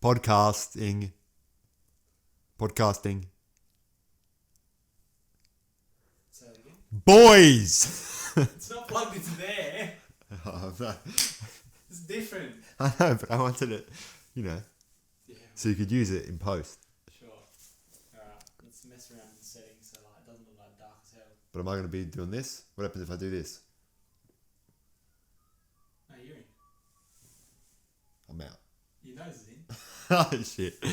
Podcasting. Say that again. Boys! It's not plugged into there. Oh, no. It's different. I know, but I wanted it, Yeah. so you could use it in post. Sure. Alright, let's mess around with the settings so it doesn't look like dark as hell. But am I going to be doing this? What happens if I do this? No, you're in. I'm out. Your nose is in. Oh, shit. But,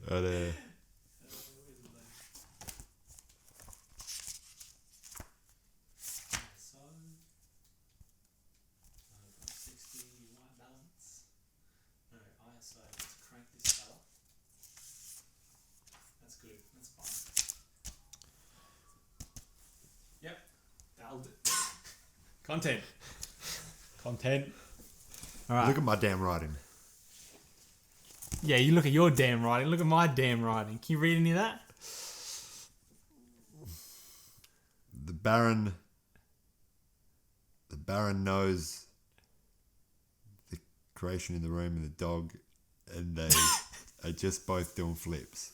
Where's the load? So, 60 white balance. No, ISO. Let's crank this fella. That's good. That's fine. Yep. That'll do. Content. Alright. look at my damn writing. Yeah, you look at your damn writing. Look at my damn writing. Can you read any of that? The Baron knows the creation in the room and the dog, and they are just both doing flips.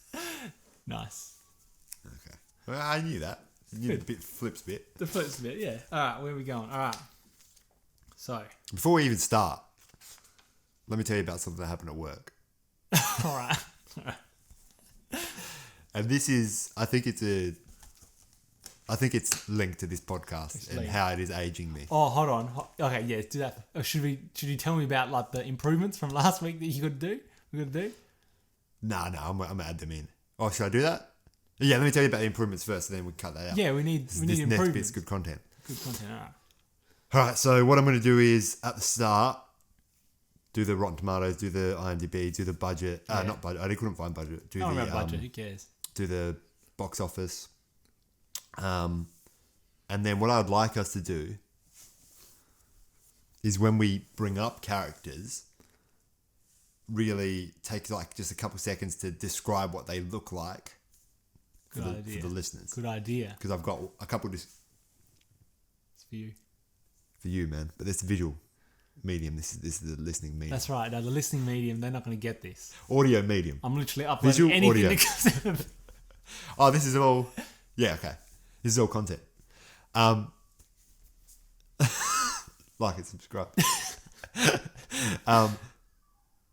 Nice. Okay. Well, I knew that. You knew the flips bit. The flips bit, yeah. Alright, where are we going? Alright. So. Before we even start, let me tell you about something that happened at work. Alright. And this is, I think it's linked to this podcast and how it is aging me. Oh, hold on. Okay, yeah, do that. Should you tell me about like the improvements from last week that you could do? We could do? No, I'm gonna add them in. Oh, should I do that? Yeah, let me tell you about the improvements first, and then we cut that out. Yeah, we need This improvements. next bit's good content. Good content. Alright. All right, so what I'm going to do is at the start, do the Rotten Tomatoes, do the IMDb, do the budget. Yeah. Not budget. I couldn't find budget. Do I don't the remember budget. Who cares? do the box office. And then what I'd like us to do is when we bring up characters, really take like just a couple seconds to describe what they look like for the listeners. Good idea. Because I've got a couple It's for you. for you, man. But that's the visual medium. This is the listening medium. That's right. Now, the listening medium, they're not going to get this. Audio medium. I'm literally uploading Visual anything audio. that comes Oh, this is all. Yeah, okay. This is all content. Like and subscribe.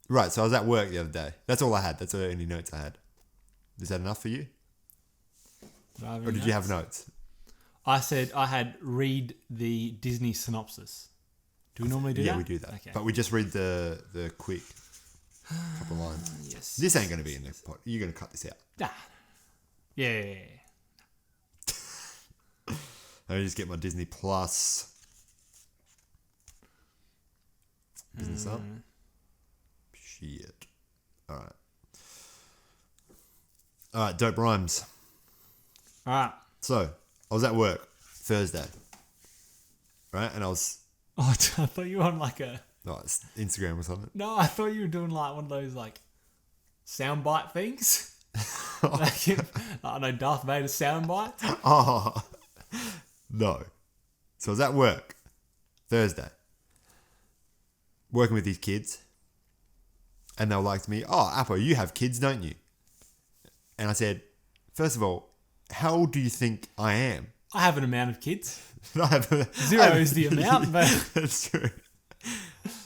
Right, so I was at work the other day. That's all I had. That's the only notes I had. Is that enough for you? Or did you have notes? I said I had read the Disney synopsis. Do we normally do that? Yeah, we do that. Okay. But we just read the quick couple lines. Yes. This ain't going to be in the pot. You're going to cut this out. Ah. Yeah. Let me just get my Disney Plus business up. Shit. All right, dope rhymes. All right. So, I was at work Thursday, right? And I was, Oh, I thought you were on like a... it's Instagram or something. No, I thought you were doing like one of those like soundbite things. Like, I don't know, Darth Vader soundbite. Oh, no. So I was at work Thursday, working with these kids, and they were like to me, "Oh, Apple, you have kids, don't you?" And I said, first of all, how old do you think I am? I have an amount of kids. I have Zero is the amount, but... That's true.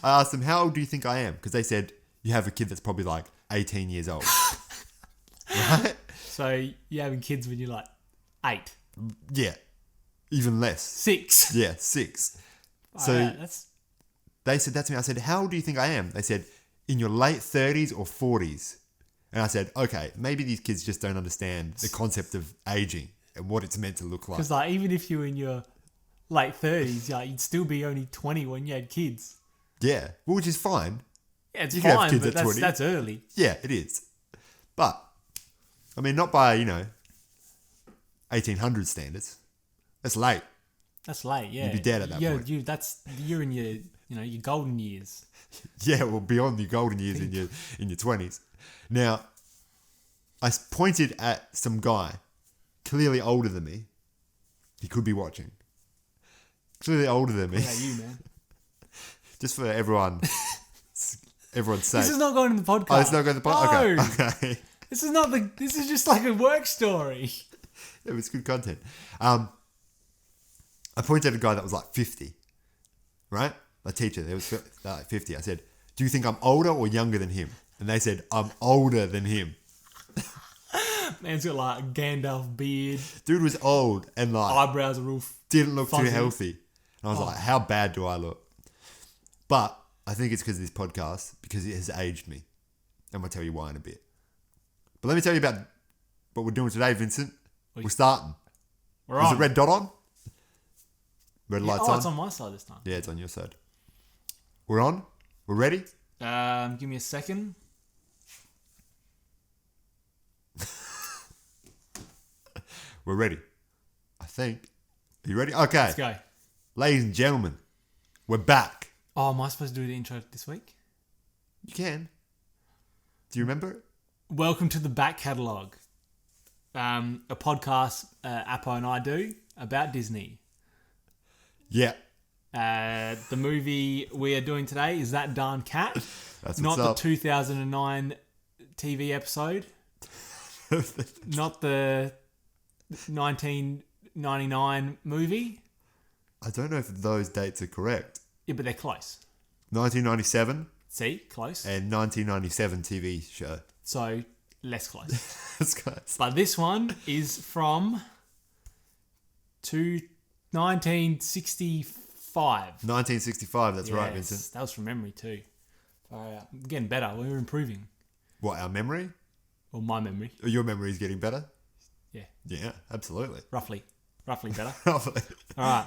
I asked them, how old do you think I am? Because they said, you have a kid that's probably like 18 years old. Right? So you're having kids when you're like 8. Yeah. Even less. 6. Yeah, 6. So that's... they said that to me. I said, how old do you think I am? They said, in your late 30s or 40s. And I said, okay, maybe these kids just don't understand the concept of aging and what it's meant to look like. Because like, even if you're in your late 30s, like, you'd still be only 20 when you had kids. Yeah, well, which is fine. Yeah, it's You can have fine, kids but at 20. that's early. Yeah, it is. But, I mean, not by, 1800 standards. That's late. That's late, yeah. You'd be dead at that point. You're in your, your golden years. Yeah, well, beyond your golden years in your 20s. Now, I pointed at some guy, clearly older than me. He could be watching. Clearly older than me. What about you, man? Just for everyone everyone's safe. This is not going to the podcast. Oh, it's not going to the podcast? No. Okay. This is not the. This is just like a work story. It was good content. I pointed at a guy that was like 50, right? My teacher, there was like 50. I said, do you think I'm older or younger than him? And they said, I'm older than him. Man's got like a Gandalf beard. Dude was old and like Eyebrows are all didn't look fuzzy. too healthy. And I was like, how bad do I look? But I think it's because of this podcast, because it has aged me. I'm going to tell you why in a bit. But let me tell you about what we're doing today, Vincent. We're starting. We're Is on. the red dot on? Red light's on? It's on my side this time. Yeah, it's on your side. We're on? We're ready? Give me a second. We're ready. I think. Are you ready? Okay. Let's go. Ladies and gentlemen, we're back. Oh, am I supposed to do the intro this week? You can. Do you remember it? Welcome to the Back Catalogue, a podcast Appo and I do about Disney. Yeah. The movie we are doing today is That Darn Cat, That's not what's the up. 2009 TV episode, not the 1999 movie. I don't know if those dates are correct. Yeah, but they're close. 1997 See, close. and 1997 TV show. So less close. That's close. But this one is from 1965. 1965, that's right, Yes, Vincent. that was from memory too. Getting better. We're improving. What, our memory? Or my memory. Or your memory is getting better? Yeah, Yeah, absolutely. roughly better. All right.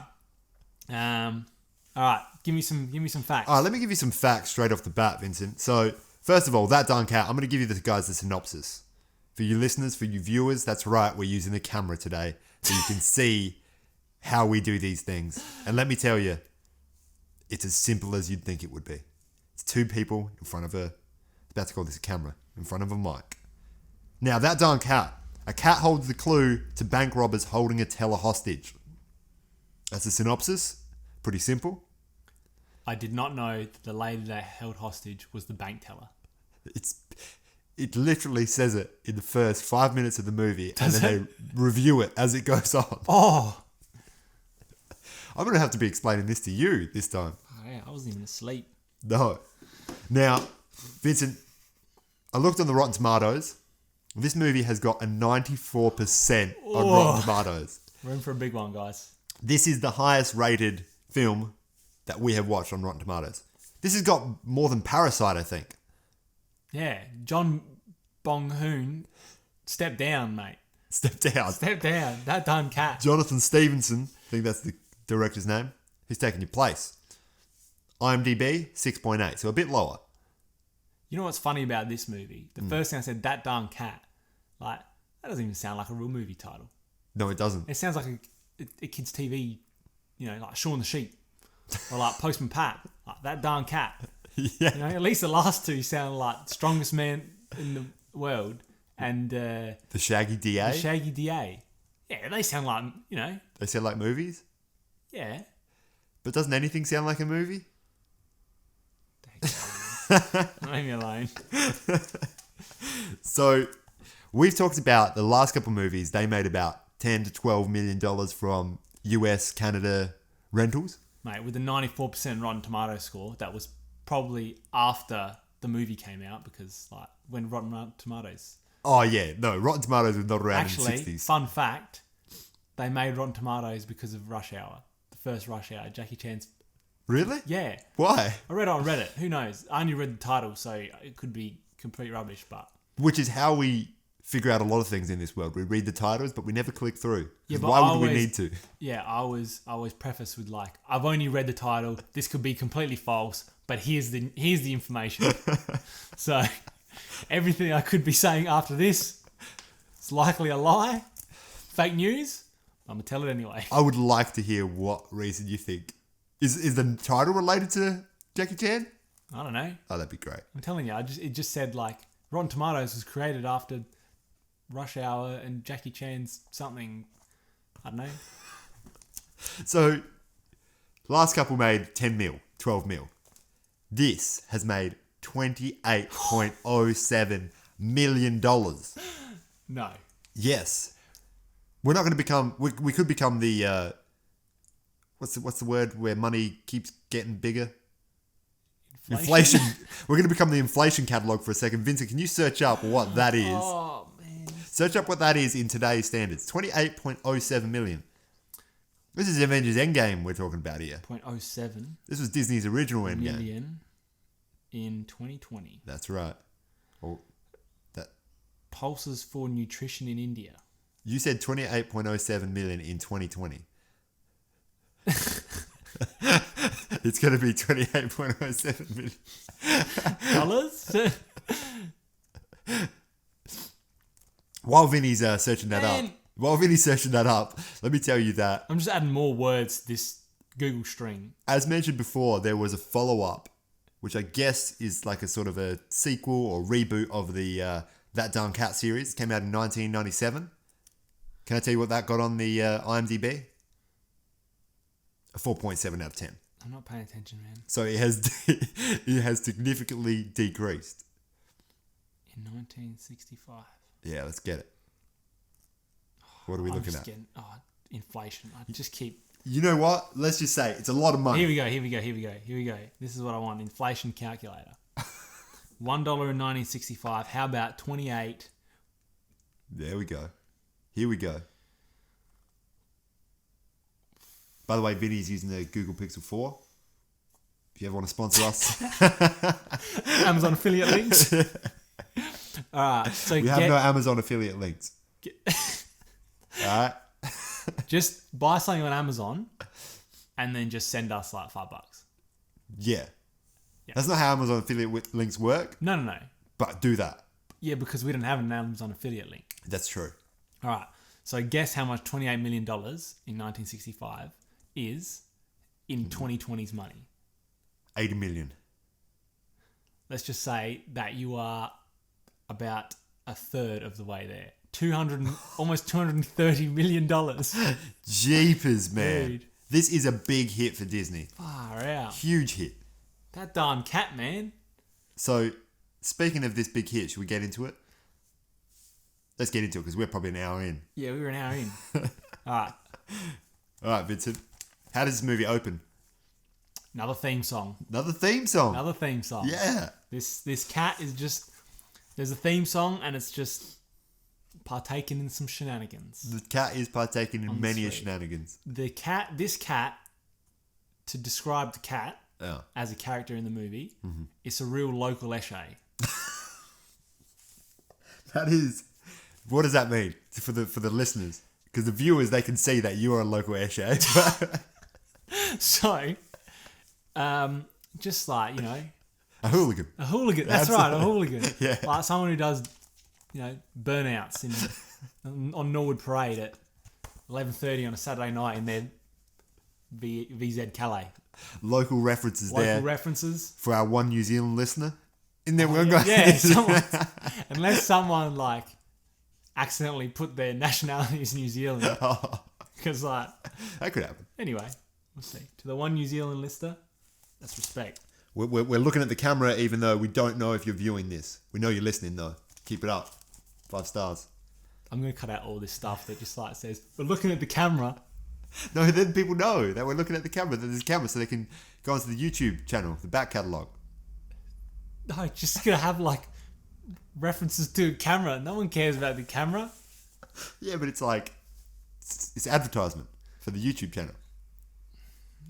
All right. Give me some facts. All right, let me give you some facts straight off the bat, Vincent. So, first of all, That Darn Cat, I'm going to give you the guys the synopsis. For you listeners, for you viewers, that's right, we're using the camera today so you can see how we do these things. And let me tell you, it's as simple as you'd think it would be. It's two people in front of about to call this a camera, in front of a mic. Now, That Darn Cat. A cat holds the clue to bank robbers holding a teller hostage. That's the synopsis. Pretty simple. I did not know that the lady they held hostage was the bank teller. It literally says it in the first 5 minutes of the movie, Does and then they review it as it goes on. Oh! I'm going to have to be explaining this to you this time. Oh, yeah, I wasn't even asleep. No. Now, Vincent, I looked on the Rotten Tomatoes. This movie has got a 94% on Rotten Tomatoes. We're in for a big one, guys. This is the highest rated film that we have watched on Rotten Tomatoes. This has got more than Parasite, I think. Yeah, John Bong-hoon, step down, mate. Step down. Step down. That Darn Cat. Jonathan Stevenson, I think that's the director's name. He's taking your place. IMDb, 6.8, so a bit lower. You know what's funny about this movie? The first thing I said, That Darn Cat. Like, that doesn't even sound like a real movie title. No, it doesn't. It sounds like a kid's TV, like Shaun the Sheep. Or like Postman Pat. Like That Darn Cat. Yeah. At least the last two sound like strongest man in the world and The Shaggy DA? the Shaggy DA. Yeah, they sound like, They sound like movies? yeah. But doesn't anything sound like a movie? Leave me alone. So, we've talked about the last couple movies. They made about $10 to $12 million from US, Canada rentals. Mate, with a 94% Rotten Tomato score, that was probably after the movie came out because, like, when Rotten Tomatoes... Oh, yeah. No, Rotten Tomatoes was not around Actually, in the 60s. fun fact, they made Rotten Tomatoes because of Rush Hour. The first Rush Hour. Jackie Chan's... Really? Yeah. Why? I read it on Reddit. Who knows? I only read the title, so it could be complete rubbish, but... Which is how we figure out a lot of things in this world. We read the titles, but we never click through. Yeah, 'Cause but why I would we always- need to? Yeah, I always preface with like, I've only read the title. This could be completely false, but here's the information. So everything I could be saying after this is likely a lie, fake news. I'm gonna tell it anyway. I would like to hear what reason you think. Is the title related to Jackie Chan? I don't know. Oh, that'd be great. I'm telling you, it just said like Rotten Tomatoes was created after Rush Hour and Jackie Chan's something. I don't know. So, last couple made 10 mil, 12 mil. This has made $28.07 million. No. Yes. We're not going to become... We could become the... what's the word where money keeps getting bigger? Inflation. We're going to become the inflation catalogue for a second. Vincent, can you search up what that is? Oh, man. Search up what that is in today's standards. 28.07 million. This is Avengers Endgame we're talking about here. 0.07 This was Disney's original Endgame. million in 2020. That's right. Well, that Pulses for nutrition in India. you said 28.07 million in 2020. It's going to be 28.07 million. Dollars? While Vinny's searching that Man. up, let me tell you that, I'm just adding more words to this Google string. as mentioned before, there was a follow-up, which I guess is like a sort of a sequel or reboot of the That Darn Cat series. Came out in 1997. Can I tell you what that got on the IMDb? A 4.7 out of 10. I'm not paying attention, man. So it has significantly decreased. In 1965. Yeah, let's get it. What are we looking at? Inflation. I just keep... You know what? Let's just say it's a lot of money. Here we go. This is what I want. Inflation calculator. $1 in 1965. How about 28? There we go. Here we go. By the way, Vinny's using the Google Pixel 4. If you ever want to sponsor us. Amazon affiliate links. Alright, so We have no Amazon affiliate links. Alright? just buy something on Amazon and then just send us like $5. Yeah. That's not how Amazon affiliate links work, No. but do that. Yeah, because we don't have an Amazon affiliate link. That's true. Alright, so guess how much $28 million in 1965 is in 2020's money. 80 million. Let's just say that you are about a third of the way there. Almost $230 million. Jeepers, man. Dude. This is a big hit for Disney. Far out. Huge hit. That darn cat, man. So, speaking of this big hit, should we get into it? Let's get into it because we're probably an hour in. Yeah, we were an hour in. Alright. Alright, Vincent. How does this movie open? Another theme song. Another theme song. Yeah. This cat is just... There's a theme song and it's just partaking in some shenanigans. The cat is partaking in many street. shenanigans. This cat, to describe the cat Yeah. as a character in the movie, it's a real local Eshe. That is... What does that mean for the listeners? Because the viewers, they can see that you are a local Eshe. So, just like, A hooligan. a hooligan. That's right, a hooligan. Yeah. Like someone who does, burnouts on Norwood Parade at 11:30 on a Saturday night in their VZ Calais. Local references there. Local references. For our one New Zealand listener. In there, we're Unless someone like accidentally put their nationality as New Zealand. Because that could happen. anyway, we'll see. To the one New Zealand listener, that's respect. We're looking at the camera even though we don't know if you're viewing this. We know you're listening though. Keep it up. 5 stars. I'm going to cut out all this stuff that just like says, we're looking at the camera. No, then people know that we're looking at the camera. That there's a camera so they can go onto the YouTube channel, the back catalogue. No, just going to have like references to a camera. No one cares about the camera. Yeah, but it's like, it's advertisement for the YouTube channel.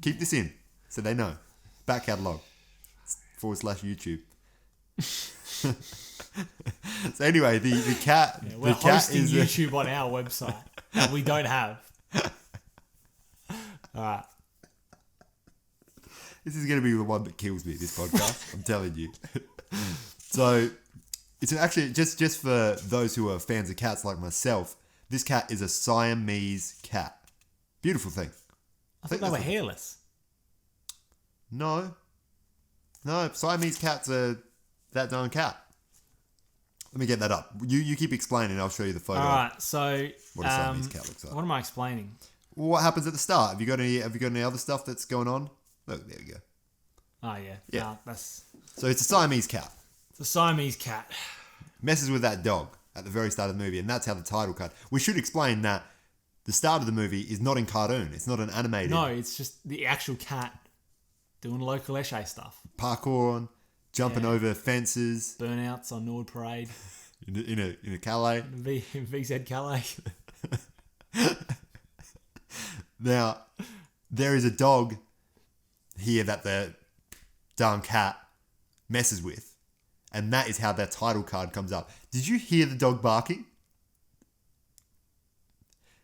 Keep this in so they know. Back catalogue /YouTube. So anyway, the cat. Yeah, we're the cat hosting is YouTube on our website that we don't have. Alright. This is going to be the one that kills me, this podcast. I'm telling you. So, it's actually, just for those who are fans of cats like myself, this cat is a Siamese cat. Beautiful thing. I thought they were hairless. No, Siamese cats are that darn cat. Let me get that up. You keep explaining, I'll show you the photo. Alright, so... What a Siamese cat looks like. What am I explaining? What happens at the start? Have you got any other stuff that's going on? Look, there we go. Oh, yeah. Yeah. No, that's... So it's a Siamese cat. It's a Siamese cat. Messes with that dog at the very start of the movie, and that's how the title card. We should explain that the start of the movie is not in cartoon. It's not an animated. No, it's just the actual cat doing local Eshe stuff. Parkour, jumping over fences Burnouts on Nord Parade. in a Calais. VZ Calais. Now, there is a dog here that the darn cat messes with, and that is how that title card comes up. Did you hear the dog barking?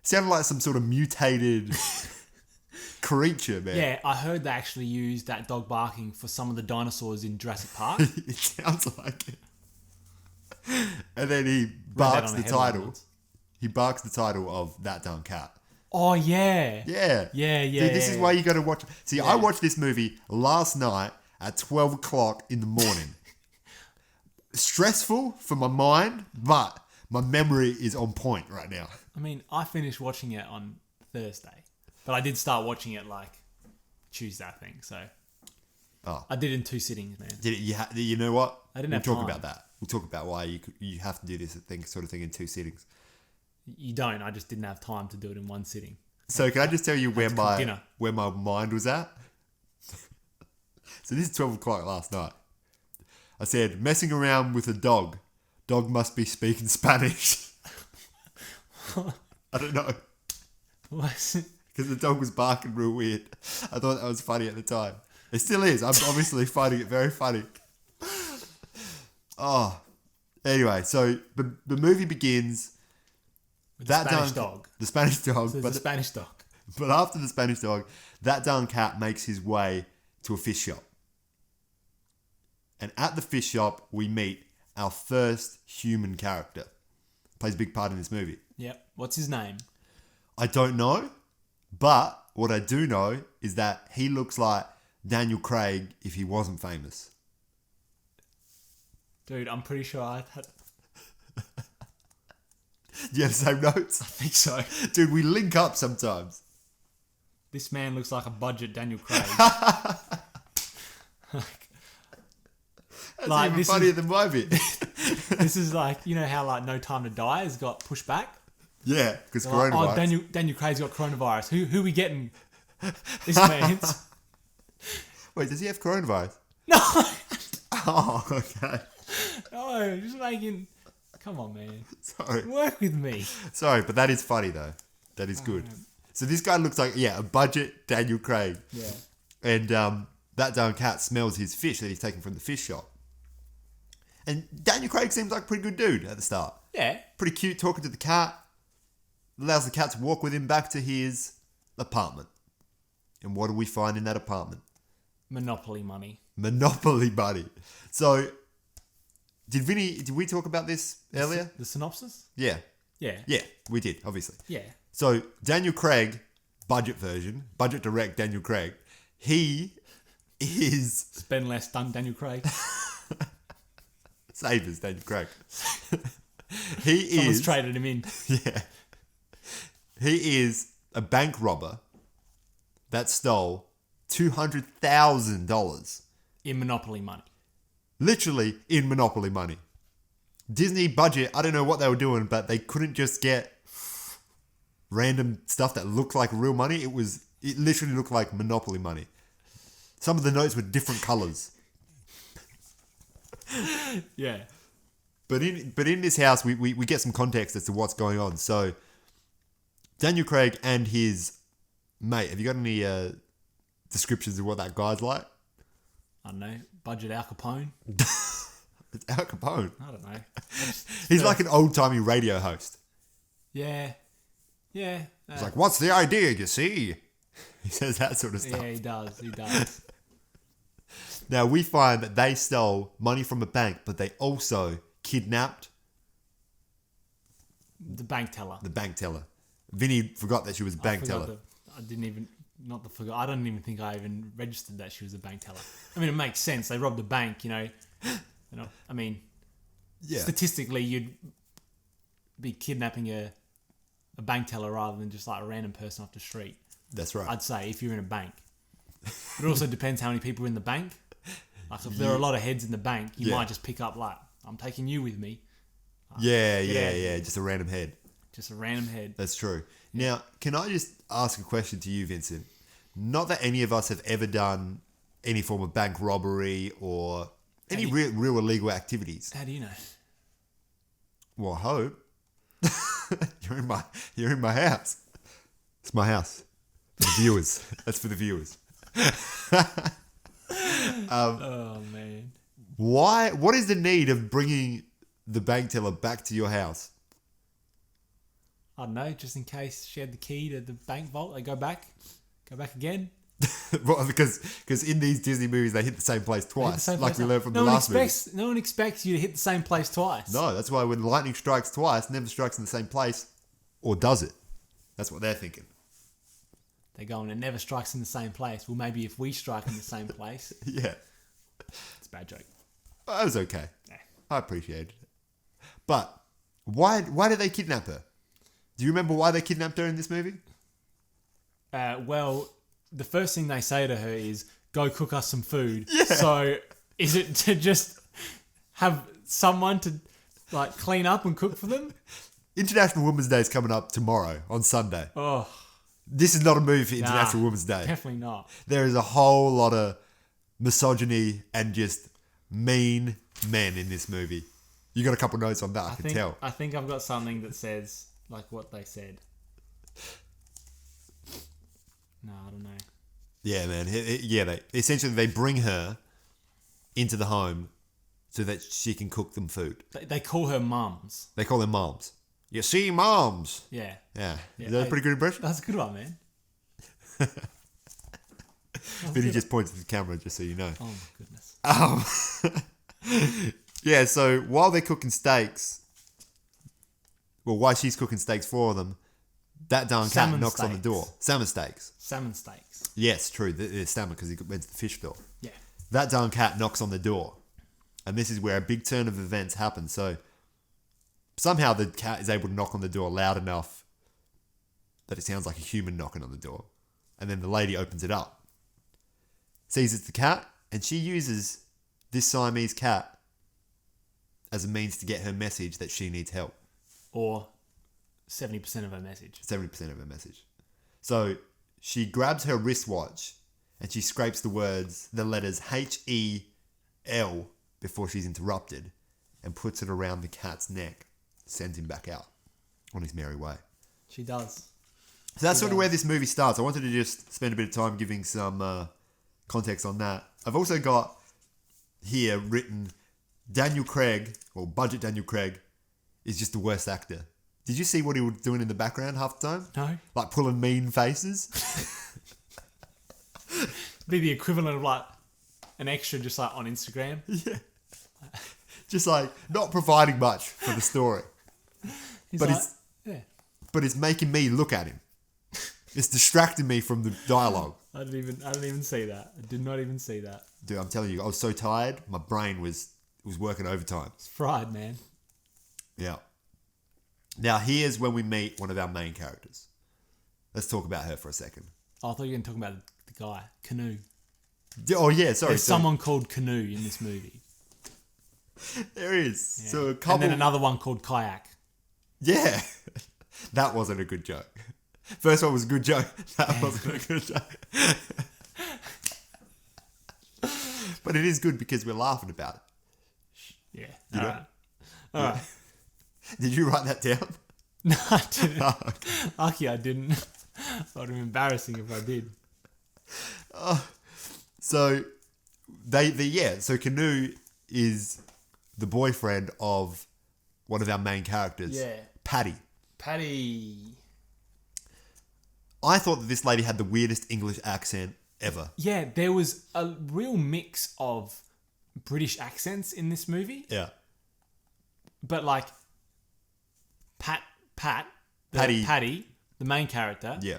Sounded like some sort of mutated creature, man. Yeah, I heard they actually used that dog barking for some of the dinosaurs in Jurassic Park. It sounds like it. And then he barks the title. Once. He barks the title of that darn cat. Oh, yeah. Yeah. Yeah. Dude, this is why you got to watch. See, I watched this movie last night at 12 o'clock in the morning. Stressful for my mind, but my memory is on point right now. I mean, I finished watching it on Thursday, but I did start watching it like Tuesday, I think. So I did it in 2 sittings, man. Did it, you know what? I didn't we'll have talk time. about that. We'll talk about why you have to do this sort of thing in 2 sittings. You don't. I just didn't have time to do it in 1 sitting. So can I just tell you where dinner. my mind was at? So this is 12 o'clock last night. I said, messing around with a dog. Dog must be speaking Spanish. I don't know. What? Because the dog was barking real weird. I thought that was funny at the time. It still is. I'm obviously finding it very funny. Oh. Anyway, so the movie begins... The Spanish dog. The Spanish dog. So it's a Spanish dog. But after the Spanish dog, that darn cat makes his way to a fish shop. And at the fish shop, we meet our first human character. Plays a big part in this movie. Yep. What's his name? I don't know, but what I do know is that he looks like Daniel Craig if he wasn't famous. Dude, I'm pretty sure I had... Do you have the same notes? I think so. Dude, we link up sometimes. This man looks like a budget Daniel Craig. That's even funnier than my bit. This is like, you know how like No Time to Die has got pushed back? Yeah, because Like, coronavirus. Daniel Craig's got coronavirus. Who we getting? This man's... Wait, does he have coronavirus? No! Oh, okay. No, just making... Come on, man. Sorry. Work with me. Sorry, but that is funny though. That is good. So this guy looks like, a budget Daniel Craig. Yeah. And that darn cat smells his fish that he's taken from the fish shop. And Daniel Craig seems like a pretty good dude at the start. Yeah. Pretty cute, talking to the cat. Allows the cat to walk with him back to his apartment. And what do we find in that apartment? Monopoly money. Monopoly money. So, did we talk about this earlier? The synopsis? Yeah. Yeah. Yeah, we did, obviously. Yeah. So, Daniel Craig, budget version, budget direct Daniel Craig, he is... Spend less, done Daniel Craig. Savers, Daniel Craig. Someone's traded him in. Yeah. He is a bank robber that stole $200,000. In Monopoly money. Literally in Monopoly money. Disney budget, I don't know what they were doing, but they couldn't just get random stuff that looked like real money. It literally looked like Monopoly money. Some of the notes were different colours. Yeah. But in this house, we get some context as to what's going on. So, Daniel Craig and his mate, have you got any descriptions of what that guy's like? I don't know. Budget Al Capone. It's Al Capone. I don't know. He's like an old-timey radio host. Yeah. Yeah. He's like, what's the idea, you see? He says that sort of stuff. Yeah, he does. He does. Now, we find that they stole money from a bank, but they also kidnapped The bank teller. the bank teller. Vinny forgot that she was a bank teller. I didn't even... Not the forgot. I don't even think I even registered that she was a bank teller. I mean, it makes sense. They robbed a bank, you know. I mean, Yeah. statistically, you'd be kidnapping a bank teller rather than just like a random person off the street. That's right. I'd say if you're in a bank. But it also depends how many people are in the bank. Like if there are a lot of heads in the bank, you Yeah. might just pick up like, I'm taking you with me. Yeah. Just a random head. Just a random head. That's true. Now, can I just ask a question to you, Vincent? Not that any of us have ever done any form of bank robbery or any real illegal activities. How do you know? Well, I hope. You're in my house. It's my house. For the viewers. That's for the viewers. Oh man. Why? What is the need of bringing the bank teller back to your house? I don't know, just in case she had the key to the bank vault, they go back again. Well, because in these Disney movies they hit the same place twice, like we learned from the last movie. No one expects you to hit the same place twice. No, that's why when lightning strikes twice, never strikes in the same place, or does it? That's what they're thinking. They're going, it never strikes in the same place. Well, maybe if we strike in the same place. Yeah, It's a bad joke. that was okay. Yeah. I appreciated it. But why did they kidnap her? Do you remember why they kidnapped her in this movie? Well, the first thing they say to her is, go cook us some food. Yeah. So is it to just have someone to like clean up and cook for them? International Women's Day is coming up tomorrow on Sunday. Oh, This is not a movie for International Women's Day. definitely not. There is a whole lot of misogyny and just mean men in this movie. You got a couple notes on that, I can tell. I think I've got something that says like what they said. No, I don't know. Yeah, man. They bring her into the home so that she can cook them food. They call her mums. They call them moms. You see, moms. Yeah. Yeah. Is that a pretty good impression? That's a good one, man. Vinny just points to the camera just so you know. Oh my goodness. Yeah, so while they're cooking steaks, while she's cooking steaks for them, that darn cat Salmon knocks on the steaks. door. Salmon steaks. Salmon steaks. Yes, true. The salmon because he went to the fish store. Yeah. That darn cat knocks on the door. And this is where a big turn of events happens. So somehow the cat is able to knock on the door loud enough that it sounds like a human knocking on the door. And then the lady opens it up, sees it's the cat, and she uses this Siamese cat as a means to get her message that she needs help. Or 70% of her message. 70% of her message. So she grabs her wristwatch and she scrapes the letters H-E-L before she's interrupted and puts it around the cat's neck, sends him back out on his merry way. She does. So that's sort of where this movie starts. I wanted to just spend a bit of time giving some context on that. I've also got here written Daniel Craig, or Budget Daniel Craig, is just the worst actor. Did you see what he was doing in the background half the time? No. Like pulling mean faces? Be the equivalent of like an extra just like on Instagram. Yeah. Just like not providing much for the story. He's But like, it's- yeah. But it's making me look at him. It's distracting me from the dialogue. I didn't even see that. I did not even see that. Dude, I'm telling you, I was so tired. My brain was working overtime. It's fried, man. Yeah. Now, here's when we meet one of our main characters. Let's talk about her for a second. Oh, I thought you were going to talk about the guy, Canoe. Oh, yeah, sorry. There's someone called Canoe in this movie. There is. Yeah. So a couple... And then another one called Kayak. Yeah. That wasn't a good joke. First one was a good joke. That wasn't a good joke. But it is good because we're laughing about it. Yeah. You All know? right. All right. Did you write that down? No, I didn't. Oh, okay. Lucky I didn't. That would have been embarrassing if I did. So so Canoe is the boyfriend of one of our main characters, Yeah. Patty. Patty. I thought that this lady had the weirdest English accent ever. Yeah, there was a real mix of British accents in this movie. Yeah. But like Patty, the main character, Yeah.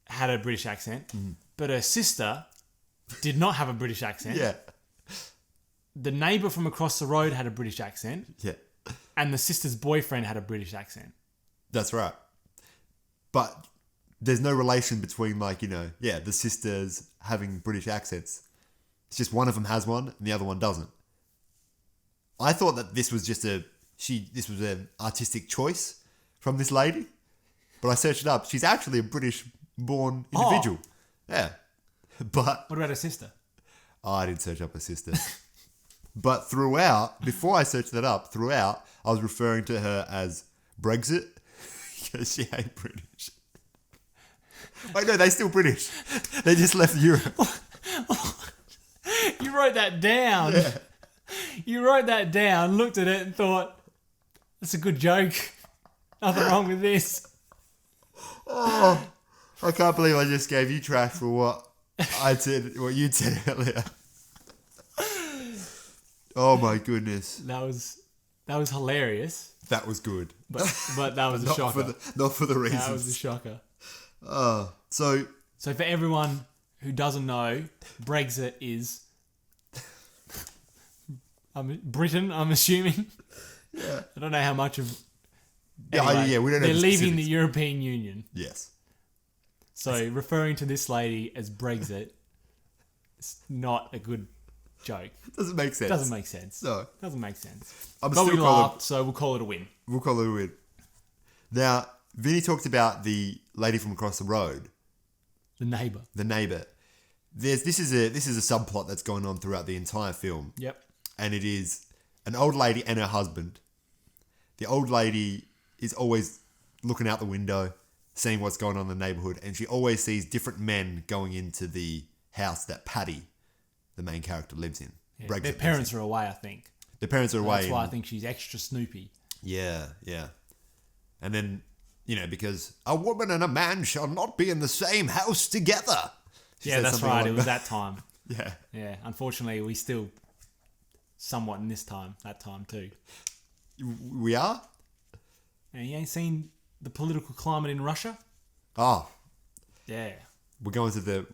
had a British accent, but her sister did not have a British accent. Yeah. The neighbour from across the road had a British accent, Yeah. and the sister's boyfriend had a British accent. That's right. But there's no relation between the sisters having British accents. It's just one of them has one and the other one doesn't. I thought that this was just this was an artistic choice from this lady, but I searched it up. She's actually a British-born individual. Yeah, but What about her sister? I didn't search up her sister. But before I searched that up, I was referring to her as Brexit because she ain't British. Wait, no, they're still British. They just left Europe. You wrote that down. Yeah. You wrote that down, looked at it and thought, that's a good joke. Nothing wrong with this. Oh, I can't believe I just gave you trash for what you'd said earlier. Oh my goodness. That was hilarious. That was good. But that was a shocker. Not for the reasons. That was a shocker. So for everyone who doesn't know, Brexit is Britain, I'm assuming. Yeah. I don't know how much of... Anyway, we don't know. They're the leaving the specifics. European Union. Yes. So referring to this lady as Brexit, it's not a good joke. Doesn't make sense. Doesn't make sense. No. Doesn't make sense. I'm But we still call laughed, so we'll call it a win. We'll call it a win. Now, Vinny talked about the lady from across the road, The neighbour. the neighbour. This is a subplot that's going on throughout the entire film, Yep. and it is an old lady and her husband. The old lady is always looking out the window, seeing what's going on in the neighbourhood, and she always sees different men going into the house that Paddy, the main character, lives in. Yeah. Brexit Their lives parents in. are away, I think. Their parents are away. That's why I think she's extra snoopy. Yeah. And then, because a woman and a man shall not be in the same house together. She Yeah, says that's something right. like It was that time. Yeah. Yeah. Unfortunately, we still somewhat in that time too. We are? And you ain't seen the political climate in Russia? Oh, Yeah. we're going to the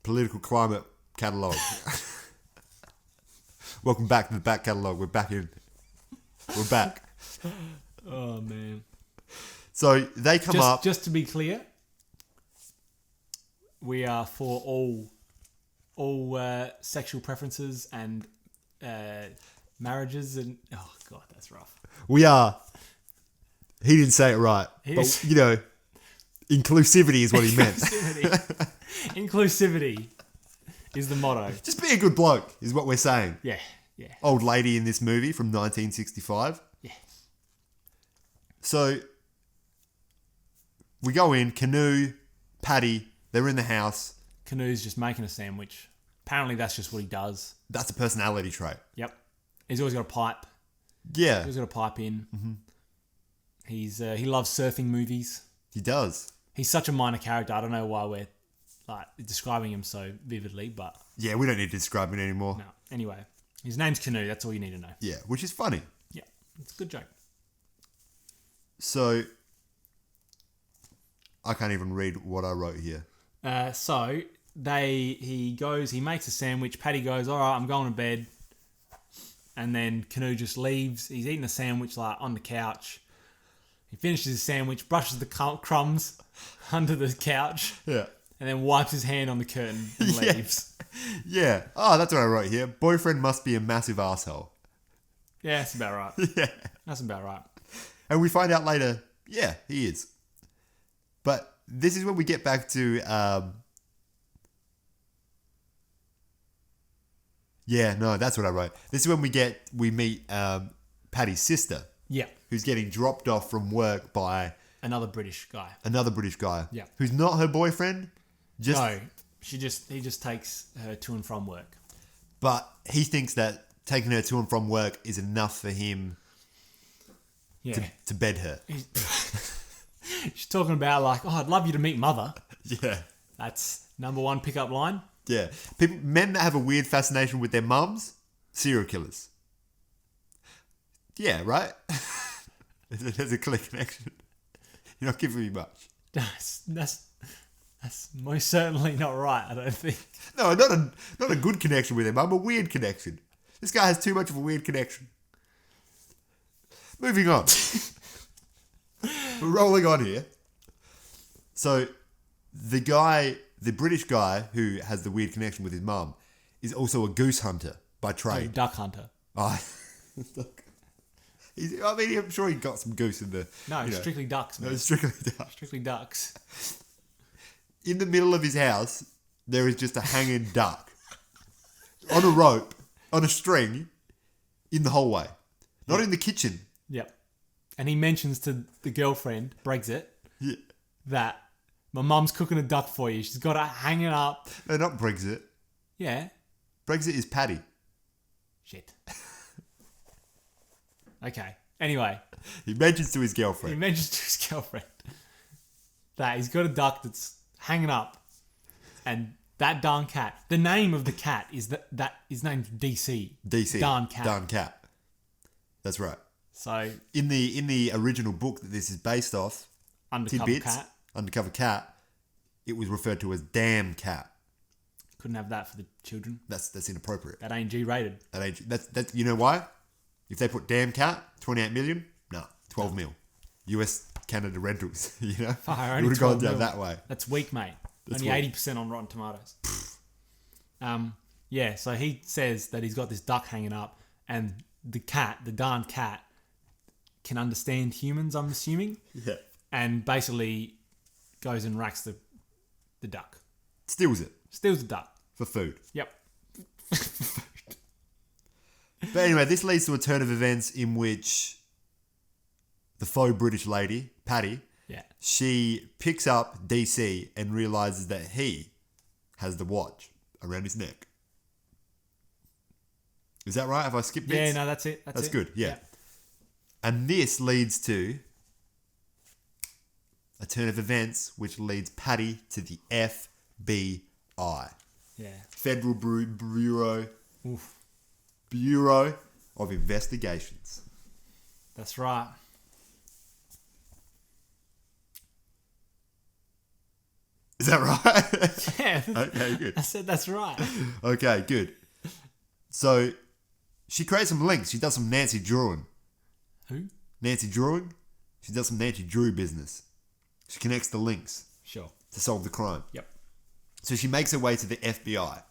political climate catalogue. Welcome back to the back catalogue. We're back. Oh man. So they come up. Just to be clear, we are for all sexual preferences and marriages and oh god, that's rough. We are. He didn't say it right. But, inclusivity is what he meant. Inclusivity is the motto. Just be a good bloke is what we're saying. Yeah. Old lady in this movie from 1965. Yeah. So we go in, Canoe, Paddy, they're in the house. Canoe's just making a sandwich. Apparently that's just what he does. That's a personality trait. Yep. He's always got a pipe. Yeah, He's always got a pipe in. Mm-hmm. He loves surfing movies. he does. He's such a minor character. I don't know why we're describing him so vividly, but Yeah, we don't need to describe it anymore. no. Anyway, his name's Canoe. That's all you need to know. Yeah, which is funny. Yeah, it's a good joke. So I can't even read what I wrote here. So he makes a sandwich. Paddy goes, all right, I'm going to bed. And then Canoe just leaves. He's eating the sandwich on the couch. He finishes his sandwich, brushes the crumbs under the couch, Yeah. and then wipes his hand on the curtain and Yeah. leaves. Yeah. Oh, that's what I wrote here. Boyfriend must be a massive asshole. Yeah, that's about right. Yeah. That's about right. And we find out later, yeah, he is. But this is when we get back to yeah, no, that's what I wrote. This is when we meet Paddy's sister, Yeah. who's getting dropped off from work by Another British guy. another British guy. Yeah. Who's not her boyfriend. No, he just takes her to and from work. But he thinks that taking her to and from work is enough for him Yeah. to bed her. She's talking about I'd love you to meet mother. Yeah. That's number one pickup line. Yeah. Men that have a weird fascination with their mums, serial killers. Yeah, right? There's a clear connection. You're not giving me much. That's most certainly not right, I don't think. No, not a good connection with their mum, a weird connection. This guy has too much of a weird connection. Moving on. We're rolling on here. So, the British guy who has the weird connection with his mum, is also a goose hunter by Oh, trade. duck hunter. Oh, I mean, I'm sure he got some goose in the... No, you know. strictly ducks, No, man. it's strictly duck. Strictly ducks. In the middle of his house, there is just a hanging duck on a rope, on a string, in the hallway. Not in the kitchen. Yep. And he mentions to the girlfriend, Brexit, Yeah. that my mum's cooking a duck for you. She's got it hanging up. No, not Brexit. Yeah. Brexit is Paddy. Shit. Okay. Anyway, He mentions to his he girlfriend. mentions to his girlfriend that he's got a duck that's hanging up, and that darn cat. The name of the cat is that his name's DC. DC. Darn cat. Darn cat. That's right. So In the original book that this is based off, undercover Tidbits, cat. Undercover Cat, it was referred to as Damn Cat. Couldn't have that for the children. That's inappropriate. That ain't G rated. That's you know why? If they put Damn Cat, 28 million, no, 12 mil. US Canada rentals, you know? Fire, It only would have gone 12 down mil. that way. That's weak, mate. That's Only weak. 80% on Rotten Tomatoes. Yeah, so he says that he's got this duck hanging up, and the cat, the darn cat, can understand humans, I'm assuming, Yeah. and basically goes and racks the duck. Steals it Steals the duck. for food. Yep. But anyway, this leads to a turn of events in which the faux British lady, Patty, Yeah. she picks up DC and realizes that he has the watch around his neck. Is that right? Have I skipped bits? Yeah, no, that's it. That's it. good, yeah. And this leads to a turn of events which leads Patty to the FBI. Yeah. Federal Bureau Oof. of Investigations. That's right. Is that right? Yeah. Okay, good. I said that's right. Okay, good. So she creates some links. She does some Nancy Drawing. Who? Nancy Drawing? She does some Nancy Drew business. She connects the links Sure. to solve the crime. Yep. So she makes her way to the FBI.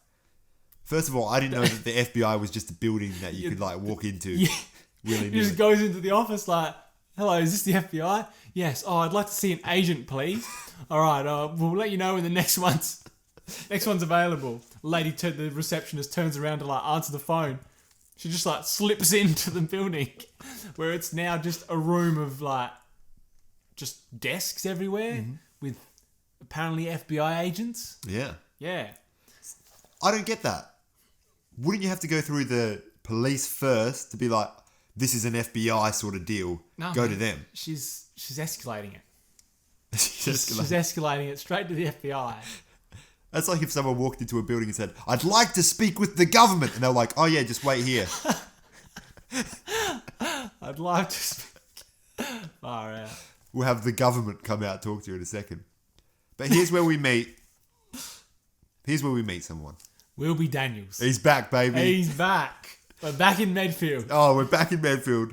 First of all, I didn't know that the FBI was just a building that you could like walk into. Yeah. Willy He just goes into the office like, hello, is this the FBI? Yes. Oh, I'd like to see an agent, please. All right. We'll let you know when the next one's available. The receptionist turns around to like answer the phone. She just like slips into the building where it's now just a room of like just desks everywhere with apparently FBI agents. Yeah. Yeah. I don't get that. Wouldn't you have to go through the police first to be like, this is an FBI sort of deal? No, Go man. to them. She's escalating it. She's She's escalating it straight to the FBI. That's like if someone walked into a building and said, I'd like to speak with the government. And they're like, oh yeah, just wait here. I'd like to speak. Far out. We'll have the government come out and talk to you in a second. But here's where we meet. Here's where we meet someone. Wilby Daniels. He's back, baby. He's back. We're back in Medfield. Oh, we're back in Medfield.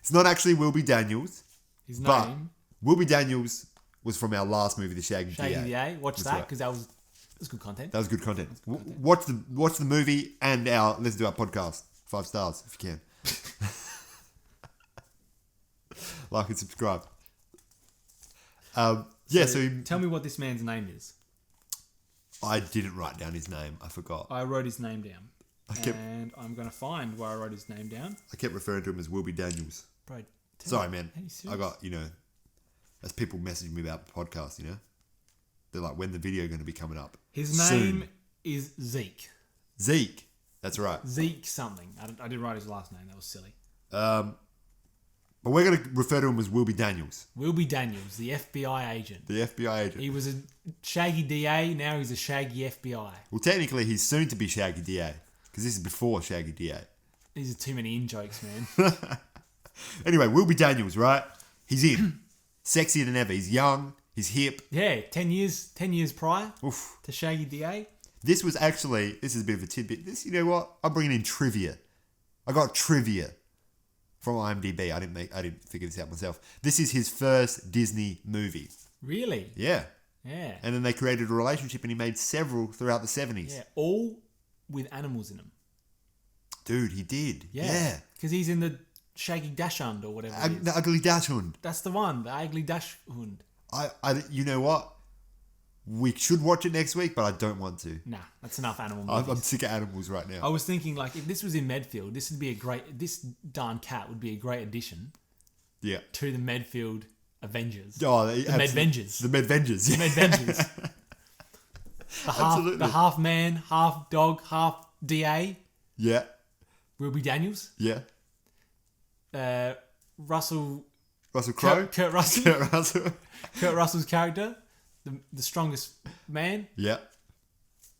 It's not actually Wilby Daniels, His but name, Wilby Daniels was from our last movie, The Shaggy Shaggy DA. DA. Watch That's that right. because that was good content. That was good content. Watch the movie and let's do our podcast. 5 stars if you can. Like and subscribe. So Tell me what this man's name is. I didn't write down his name. I forgot. I wrote his name down. kept- And I'm going to find where I wrote his name down. I kept referring to him as Wilby Daniels. Bro, Sorry, man. Are you serious? I got, as people message me about the podcast, they're like, when the video going to be coming up? His Soon. name is Zeke. Zeke. That's right. Zeke something. I didn't write his last name. That was silly. But we're going to refer to him as Wilby Daniels, Wilby Daniels, the FBI agent. the FBI agent. He was a Shaggy DA. Now he's a Shaggy FBI. Well, technically, he's soon to be Shaggy DA because this is before Shaggy DA. These are too many in jokes, man. Anyway, Wilby Daniels, right? He's in. Sexier than ever. He's young. He's hip. Yeah, 10 years prior Oof. to Shaggy DA. This is a bit of a tidbit. You know what? I'm bringing in trivia. I got trivia from IMDb. I didn't figure this out myself. This is his first Disney movie. Really? Yeah. Yeah. And then they created a relationship and he made several throughout the 70s. Yeah. All with animals in them. Dude, he did. Yeah. Yeah. Because he's in the Shaggy Dachshund or whatever it is. The Ugly Dachshund. That's the one, the Ugly Dachshund. You know what? We should watch it next week, but I don't want to. Nah, that's enough animal movies. I'm sick of animals right now. I was thinking, like, if this was in Medfield, this darn cat would be a great addition Yeah. to the Medfield Avengers. Oh, The Medvengers. The Medvengers. The Medvengers. Absolutely. The half man, half dog, half DA, Yeah. Ruby Daniels, Yeah. Russell Crowe. Kurt Russell, Kurt Russell. Kurt Russell's character, the strongest man, Yeah.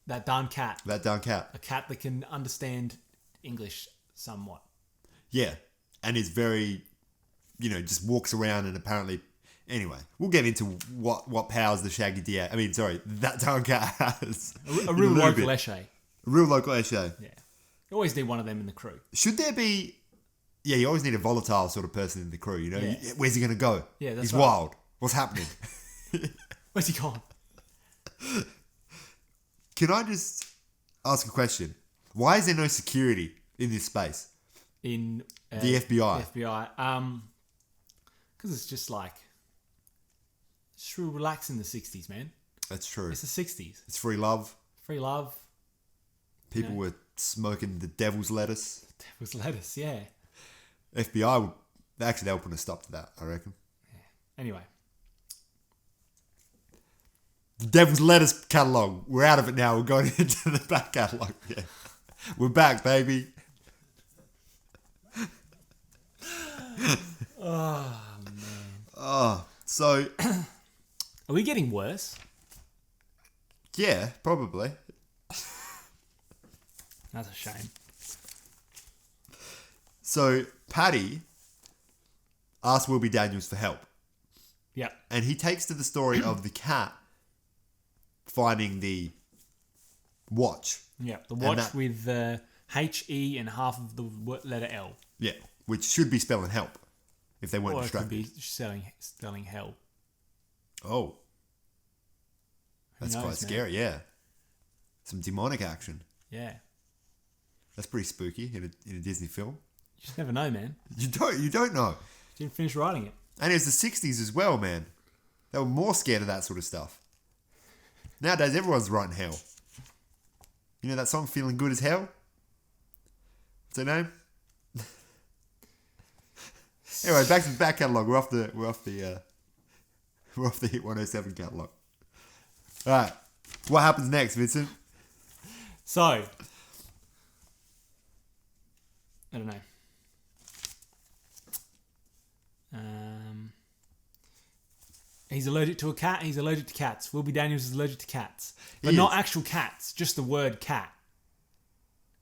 that darn cat, That darn cat. a cat that can understand English somewhat. Yeah. And is very, just walks around and apparently... Anyway, we'll get into what powers the Shaggy DA... that darn cat has. A real local Eshe. A real local Eshe. Yeah. You always need one of them in the crew. Should there be... Yeah, you always need a volatile sort of person in the crew, Yeah. Where's he going to go? Yeah, that's He's right. wild. What's happening? Where's he gone? Can I just ask a question? Why is there no security in this space? In The FBI. FBI. Because it's just like... It's real relax in the 60s, man. That's true. It's the 60s. It's free love. Free love. People were smoking the devil's lettuce. Devil's lettuce, yeah. FBI would... Actually, they'll put a stop to that, I reckon. Anyway. The devil's lettuce catalogue. We're out of it now. We're going into the back catalogue. Yeah. We're back, baby. Oh, man. Oh, so... Are we getting worse? Yeah, probably. That's a shame. So, Paddy asks Wilby Daniels for help. Yep. And he takes to the story of the cat finding the watch. Yep. The watch with H-E and half of the letter L. Yeah, which should be spelling help if they weren't Or it could distracted. be spelling hell. Oh. That's knows, quite man? scary, yeah. Some demonic action. Yeah. That's pretty spooky in a Disney film. You just never know, man. You don't know. Didn't finish writing it. And it was the 60s as well, man. They were more scared of that sort of stuff. Nowadays, everyone's writing hell. You know that song, Feeling Good as Hell? What's her name? Anyway, back to the back catalogue. We're off the Hit 107 catalogue. All right. What happens next, Vincent? So, I don't know. He's allergic to a cat. He's allergic to cats. Wilby Daniels is allergic to cats. But He not is. actual cats, just the word cat.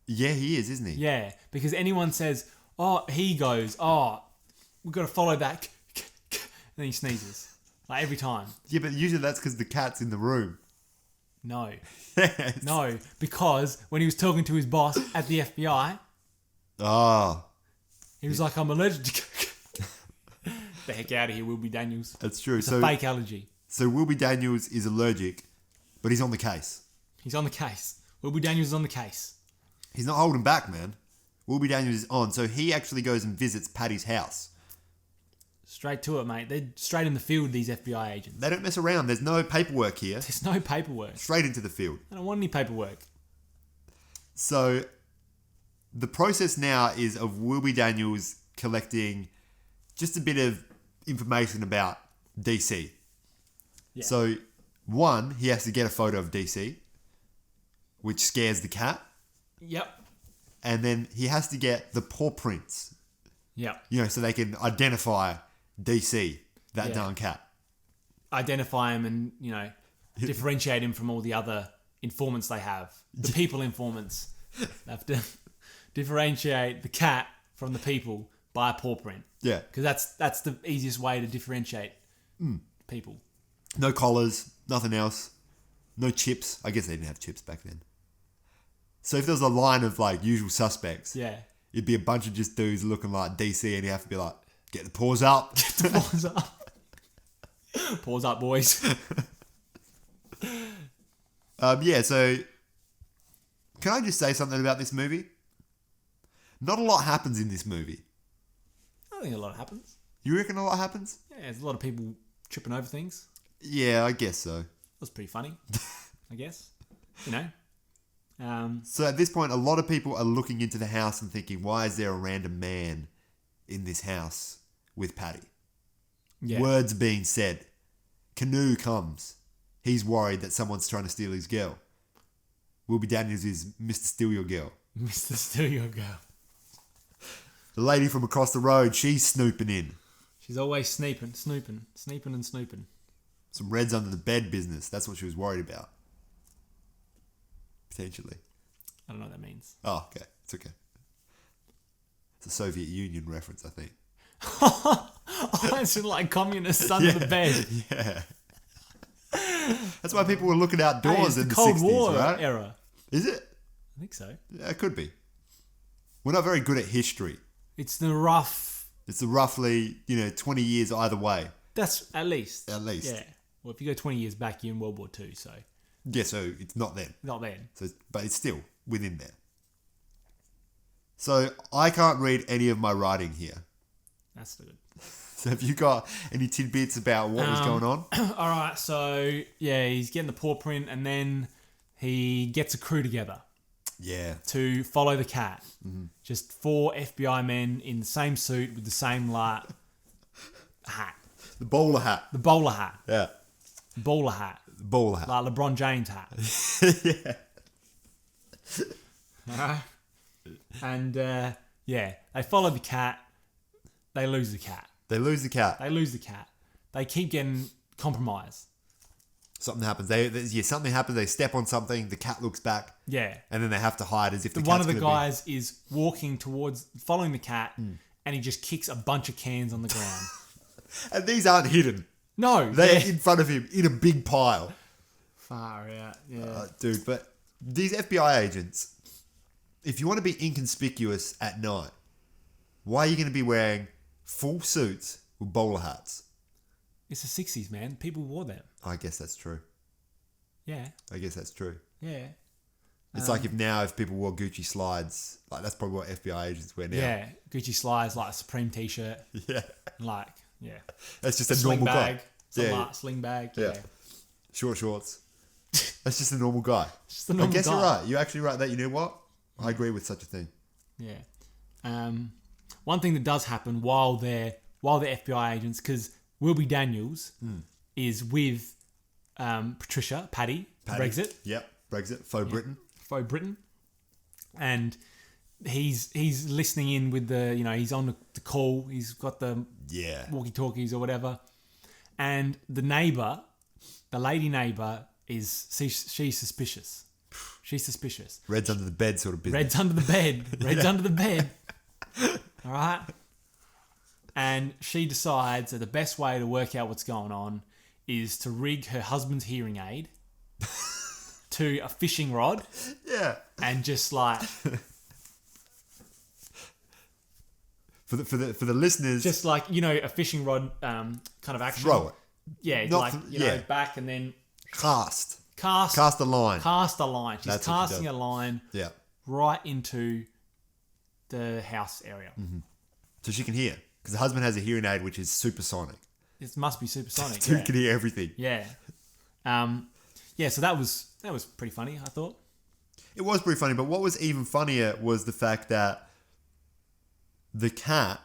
Yeah, he is, isn't he? Yeah, because anyone says, we've got to follow that, and then he sneezes. Like every time. Yeah, but usually that's because the cat's in the room. No. Yes. No, because when he was talking to his boss at the FBI, Ah, he was like, I'm allergic to the heck out of here, Wilby Daniels. that's true. It's a fake allergy. So Wilby Daniels is allergic, but he's on the case. He's on the case. Wilby Daniels is on the case. He's not holding back, man. Wilby Daniels is on. So he actually goes and visits Paddy's house. Straight to it, mate. They're straight in the field, these FBI agents. They don't mess around. There's no paperwork here. There's no paperwork. Straight into the field. I don't want any paperwork. So the process now is of Wilby Daniels collecting just a bit of information about DC. Yeah. So, one, he has to get a photo of DC, which scares the cat. Yep. And then he has to get the paw prints, Yep. so they can identify DC, that Yeah. darn cat. Identify him and, differentiate him from all the other informants they have. The people informants. They have to differentiate the cat from the people by a paw print. Yeah. Because that's the easiest way to differentiate people. No collars, nothing else. No chips. I guess they didn't have chips back then. So if there was a line of usual suspects, Yeah. it'd be a bunch of just dudes looking like DC, and you have to be like, get the paws up. Paws up. Paws up, boys. So Can I just say something about this movie? Not a lot happens in this movie. I think a lot happens. You reckon a lot happens? Yeah, there's a lot of people tripping over things. Yeah, I guess so. That's pretty funny, I guess. You know. So at this point, a lot of people are looking into the house and thinking, why is there a random man in this house with Patty? Yeah. Words being said. Canoe comes. He's worried that someone's trying to steal his girl. Wilby Daniels is Mr. Steal Your Girl. Mr. Steal Your Girl. The lady from across the road, she's snooping in. She's always snooping. Some reds under the bed business. That's what she was worried about. Potentially. I don't know what that means. Oh, okay. It's okay. It's a Soviet Union reference, I think. Oh, it's like communists under the bed. Yeah. That's why people were looking outdoors in the Cold 60s, War right? era. Is it? I think so. Yeah, it could be. We're not very good at history. It's the rough. It's the roughly, 20 years either way. That's at least. At least. Yeah. Well, if you go 20 years back, you're in World War II, so. Yeah, so it's not then. Not then. So, but it's still within there. So I can't read any of my writing here. That's good. So have you got any tidbits about what was going on? All right, so yeah, he's getting the paw print, and then he gets a crew together. Yeah. To follow the cat. Mm-hmm. Just 4 FBI men in the same suit with the same hat. The bowler hat. The bowler hat. Yeah. Bowler hat. The bowler hat. Like LeBron James hat. Yeah. And they follow the cat. They lose the cat. They lose the cat. They keep getting compromised. Something happens. Something happens. They step on something. The cat looks back. Yeah. And then they have to hide as if the cat's one of the gonna guys is walking towards, following the cat, and he just kicks a bunch of cans on the ground. And these aren't hidden. No. They're in front of him in a big pile. Far out, yeah. Dude, but these FBI agents, if you want to be inconspicuous at night, why are you going to be wearing full suits with bowler hats? It's the 60s, man. People wore them. I guess that's true. Yeah. I guess that's true. Yeah. It's like if people wore Gucci slides, like that's probably what FBI agents wear now. Yeah. Gucci slides, like a Supreme t-shirt. Yeah. Like, yeah. That's just a normal bag, guy. Sling bag. Yeah. Short shorts. That's just a normal guy. Just a normal I guess guy. you're right. You're actually right that, you know what? I agree with such a thing. Yeah. One thing that does happen while they're FBI agents, because Wilby Daniels is with Patricia, Patty, Brexit. Yep, Brexit, faux Britain. Faux Britain. And he's listening in with the, he's on the call. He's got the walkie-talkies or whatever. And the lady neighbour, she's suspicious. She's suspicious. Red's under the bed sort of business. Red's under the bed. Red's under the bed. All right? And she decides that the best way to work out what's going on is to rig her husband's hearing aid to a fishing rod. Yeah. And just like... For the listeners... Just like, a fishing rod kind of action. Throw it. Yeah, back and then... Cast a line. Cast a line. She's That's what she casting does. a line right into the house area. Mm-hmm. So she can hear. Because the husband has a hearing aid which is supersonic. It must be supersonic. So he can hear everything. Yeah. So that was pretty funny, I thought. It was pretty funny, but what was even funnier was the fact that the cat...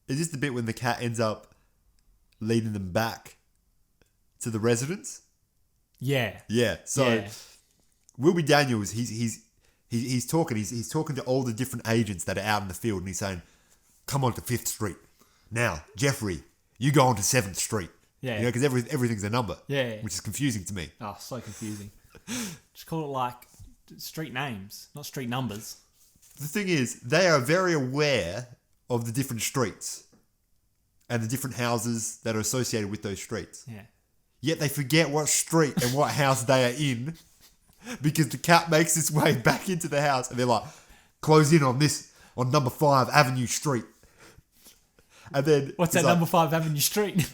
Is this the bit when the cat ends up leading them back to the residence? Yeah. Yeah. So Wilby Daniels, he's talking. He's talking to all the different agents that are out in the field, and he's saying, "Come on to 5th Street now, Jeffrey. You go on to 7th Street." Yeah. Because everything's a number. Yeah. Which is confusing to me. Oh, so confusing. Just call it like street names, not street numbers. The thing is, they are very aware of the different streets and the different houses that are associated with those streets. Yeah. Yet they forget what street and what house they are in because the cat makes its way back into the house and they're like, close in on number 5 Avenue Street. And then... What's that, number 5 Avenue Street?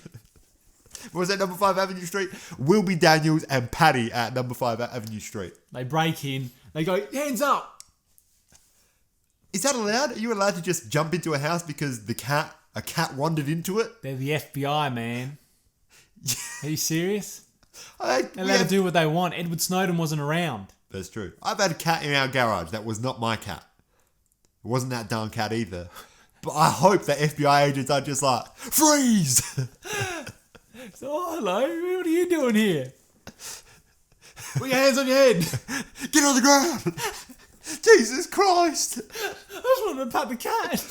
What was that, number 5 Avenue Street? Wilby Daniels and Patty at number 5 Avenue Street. They break in, They go, hands up. Is that allowed? Are you allowed to just jump into a house because a cat wandered into it? They're the FBI, man. Are you serious? I, They're allowed to do what they want. Edward Snowden wasn't around. That's true. I've had a cat in our garage that was not my cat. It wasn't that darn cat either. But I hope that FBI agents are just like, freeze! So, oh, hello, what are you doing here? Put your hands on your head. Get on the ground! Jesus Christ! I just wanted to pat the cat.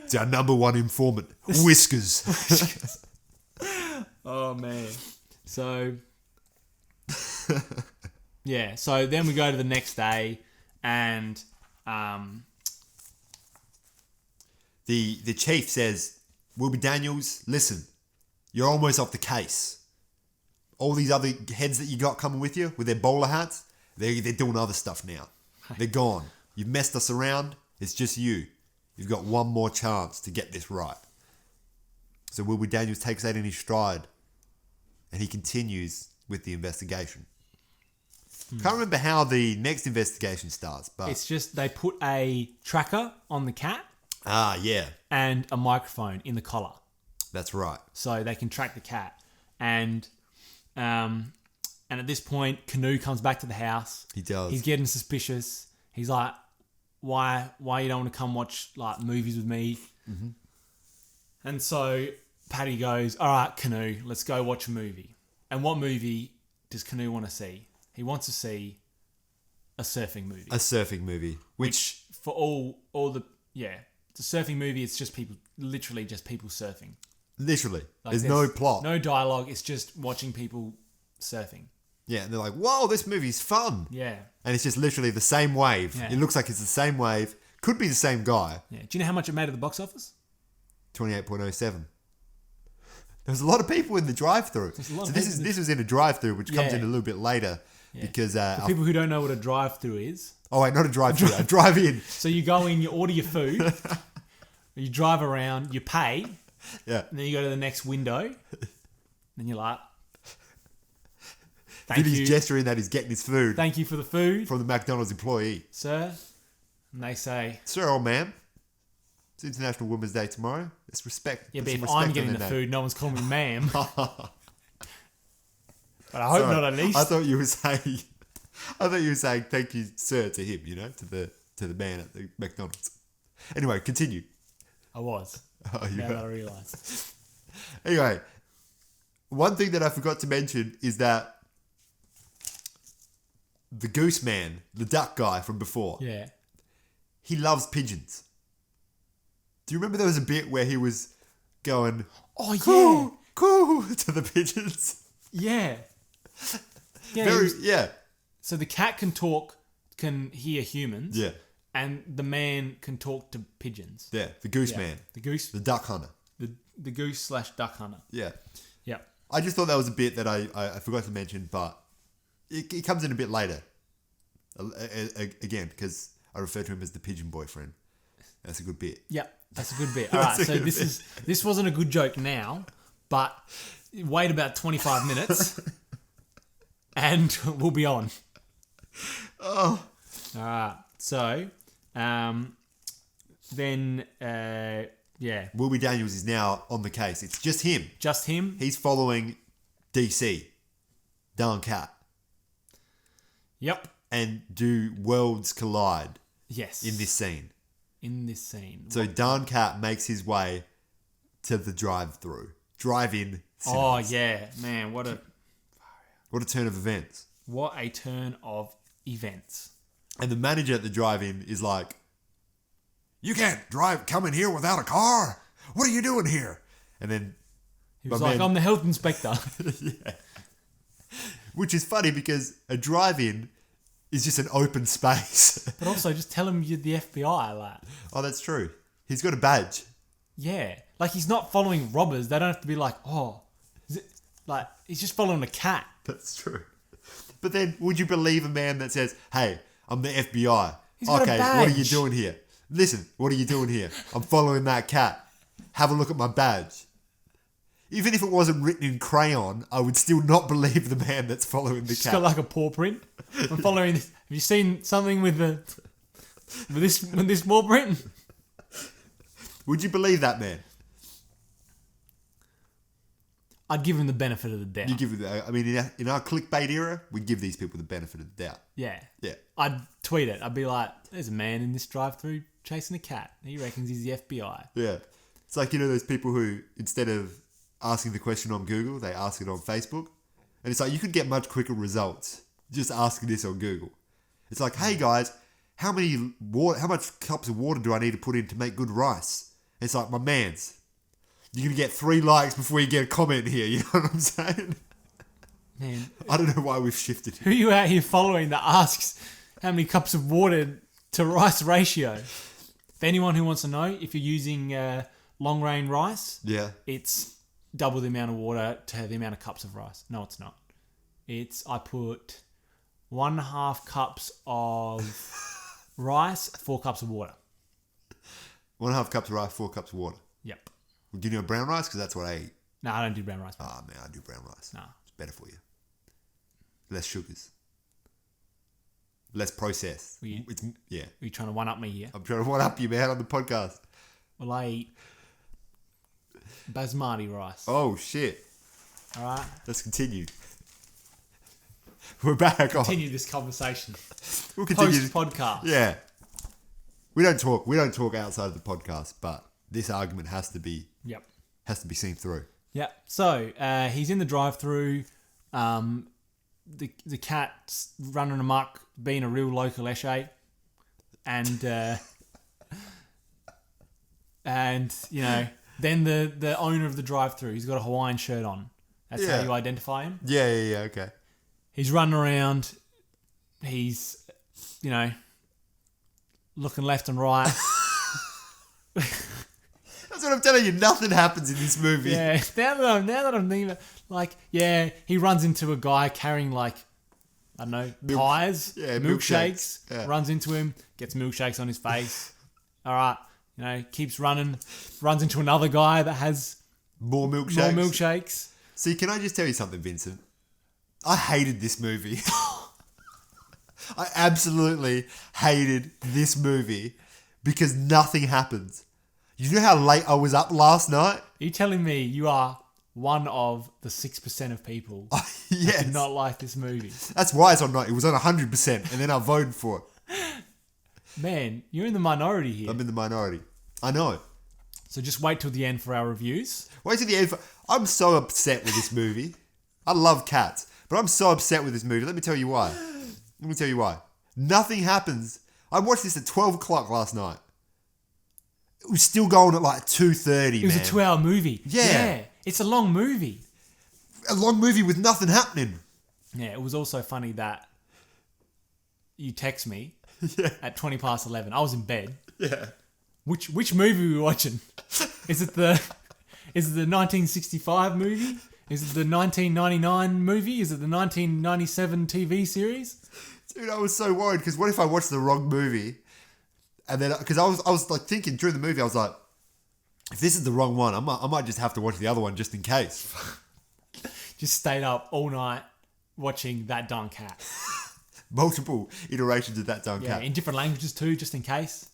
It's our number one informant, Whiskers. Oh, man. So, yeah. So then we go to the next day and The chief says, Wilby Daniels, listen, you're almost off the case. All these other heads that you got coming with you with their bowler hats, they're doing other stuff now. They're gone. You've messed us around. It's just you. You've got one more chance to get this right. So Wilby Daniels takes that in his stride and he continues with the investigation. Can't remember how the next investigation starts, but... it's just they put a tracker on the cat yeah. and a microphone in the collar. That's right. So they can track the cat. And at this point, Canoe comes back to the house. He does. He's getting suspicious. He's like, why you don't want to come watch like movies with me? Mm-hmm. And so Paddy goes, all right, Canoe, let's go watch a movie. And what movie does Canoe want to see? He wants to see a surfing movie. A surfing movie. Which for all the... Yeah. It's a surfing movie. It's just people... Literally just people surfing. Literally. Like there's no plot. No dialogue. It's just watching people surfing. Yeah, and they're like, whoa, this movie's fun. Yeah. And it's just literally the same wave. Yeah. It looks like it's the same wave. Could be the same guy. Yeah. Do you know how much it made at the box office? 28.07. There's a lot of people in the drive-through. So this was in a drive-through, which comes in a little bit later. Yeah. Because for people who don't know what a drive-through is. Oh wait, not a drive-through, a drive-in. So you go in, you order your food, you drive around, you pay, yeah, and then you go to the next window, and you're like, thank you. He's gesturing that he's getting his food. Thank you for the food. From the McDonald's employee. Sir. And they say, sir or ma'am, it's International Women's Day tomorrow. Let's respect. Yeah, but if I'm getting the food, no one's calling me ma'am. But I hope not at least. I thought you were saying thank you, sir, to him, to the man at the McDonald's. Anyway, continue. I was. Oh, now that I realise. Anyway, one thing that I forgot to mention is that the goose man, the duck guy from before, yeah, he loves pigeons. Do you remember there was a bit where he was going, oh yeah, coo to the pigeons? Yeah. Yeah, yeah. So the cat can hear humans. Yeah. And the man can talk to pigeons. Yeah, the goose man. The duck hunter. The goose / duck hunter. Yeah. Yeah. I just thought that was a bit that I forgot to mention, but it comes in a bit later. Again, because I refer to him as the pigeon boyfriend. That's a good bit. Yeah, that's a good bit. All right, so this wasn't a good joke now, but wait about 25 minutes. And we'll be on. Oh. All right. So, then, yeah. Wilby Daniels is now on the case. It's just him. Just him? He's following DC. Darn Cat. Yep. And do worlds collide? Yes. In this scene. So Darn Cat makes his way to the drive-in cinemas. Oh, yeah. Man, what a turn of events. What a turn of events. And the manager at the drive-in is like, you can't come in here without a car. What are you doing here? And then... he was like, I'm the health inspector. Yeah. Which is funny because a drive-in is just an open space. But also, just tell him you're the FBI, like. Oh, that's true. He's got a badge. Yeah. Like, he's not following robbers. They don't have to be like, oh... like, he's just following a cat. That's true. But then, would you believe a man that says, hey, I'm the FBI. He's got a badge. What are you doing here? Listen, what are you doing here? I'm following that cat. Have a look at my badge. Even if it wasn't written in crayon, I would still not believe the man that's following the It's cat. got like a paw print. I'm following this. Have you seen something with this paw print? Would you believe that man? I'd give him the benefit of the doubt. You give it. I mean, in our clickbait era, we give these people the benefit of the doubt. Yeah. Yeah. I'd tweet it. I'd be like, "There's a man in this drive-through chasing a cat. He reckons he's the FBI." Yeah. It's like, those people who, instead of asking the question on Google, they ask it on Facebook. And it's like, you could get much quicker results just asking this on Google. It's like, hey guys, how much cups of water do I need to put in to make good rice? And it's like, my mans, you're going to get 3 likes before you get a comment here. You know what I'm saying? Man, I don't know why we've shifted. who are you out here following that asks how many cups of water to rice ratio? For anyone who wants to know, if you're using long grain rice, Yeah. it's double the amount of water to the amount of cups of rice. No, it's not. I put 1.5 cups of rice, 4 cups of water. 1.5 cups of rice, 4 cups of water. Yep. Do you know brown rice? Because that's what I eat. No, I don't do brown rice. Ah, man, I do brown rice. No. It's better for you. Less sugars. Less processed. Are you trying to one-up me here? I'm trying to one-up you, man, on the podcast. Well, I eat basmati rice. Oh, shit. All right? Let's continue. We're back on. Continue this conversation. We'll continue. Post-podcast. Yeah. We don't talk outside of the podcast, but this argument has to be Yep. seen through. Yep. So, he's in the drive-through. The cat's running amok, being a real local eshay. And then the owner of the drive-through, he's got a Hawaiian shirt on. That's how Yeah. you identify him. Yeah, okay. He's running around. He's, looking left and right. That's what I'm telling you. Nothing happens in this movie. Yeah. Now that I'm thinking about, he runs into a guy carrying pies, Yeah, milkshakes. milkshakes. Yeah. Runs into him, gets milkshakes on his face. All right, keeps running. Runs into another guy that has More milkshakes. more milkshakes. See, can I just tell you something, Vincent? I hated this movie. I absolutely hated this movie because nothing happens. You know how late I was up last night? Are you telling me you are one of the 6% of people Yes. did not like this movie? That's why it's on night. It was on 100%, and then I voted for it. Man, you're in the minority here. I'm in the minority. I know. So just wait till the end for our reviews. Wait till the end. I'm so upset with this movie. I love cats, but I'm so upset with this movie. Let me tell you why. Nothing happens. I watched this at 12 o'clock last night. It was still going at like 2:30. It was a 2-hour movie. Yeah. It's a long movie. A long movie with nothing happening. Yeah, it was also funny that you text me Yeah. at 20 past 11. I was in bed. Yeah. Which movie were we watching? Is it the 1965 movie? Is it the 1999 movie? Is it the 1997 TV series? Dude, I was so worried because what if I watched the wrong movie? And then, because I was like thinking during the movie, I was like, if this is the wrong one, I might just have to watch the other one just in case. Just stayed up all night watching That Darn Cat. Multiple iterations of that darn Yeah, cat. in different languages too, just in case.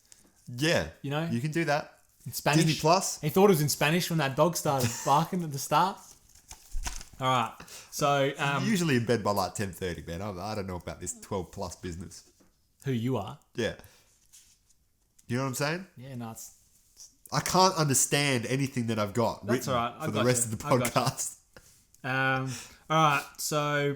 Yeah. You know? You can do that. In Spanish. Disney Plus. He thought it was in Spanish when that dog started barking at the start. All right. So, I'm usually in bed by like 10:30, man. I don't know about this 12 plus business. who you are? Yeah. You know what I'm saying? Yeah, no, it's I can't understand anything that I've got That's written all right. I for the got rest you. of the I got you. podcast. all right. So,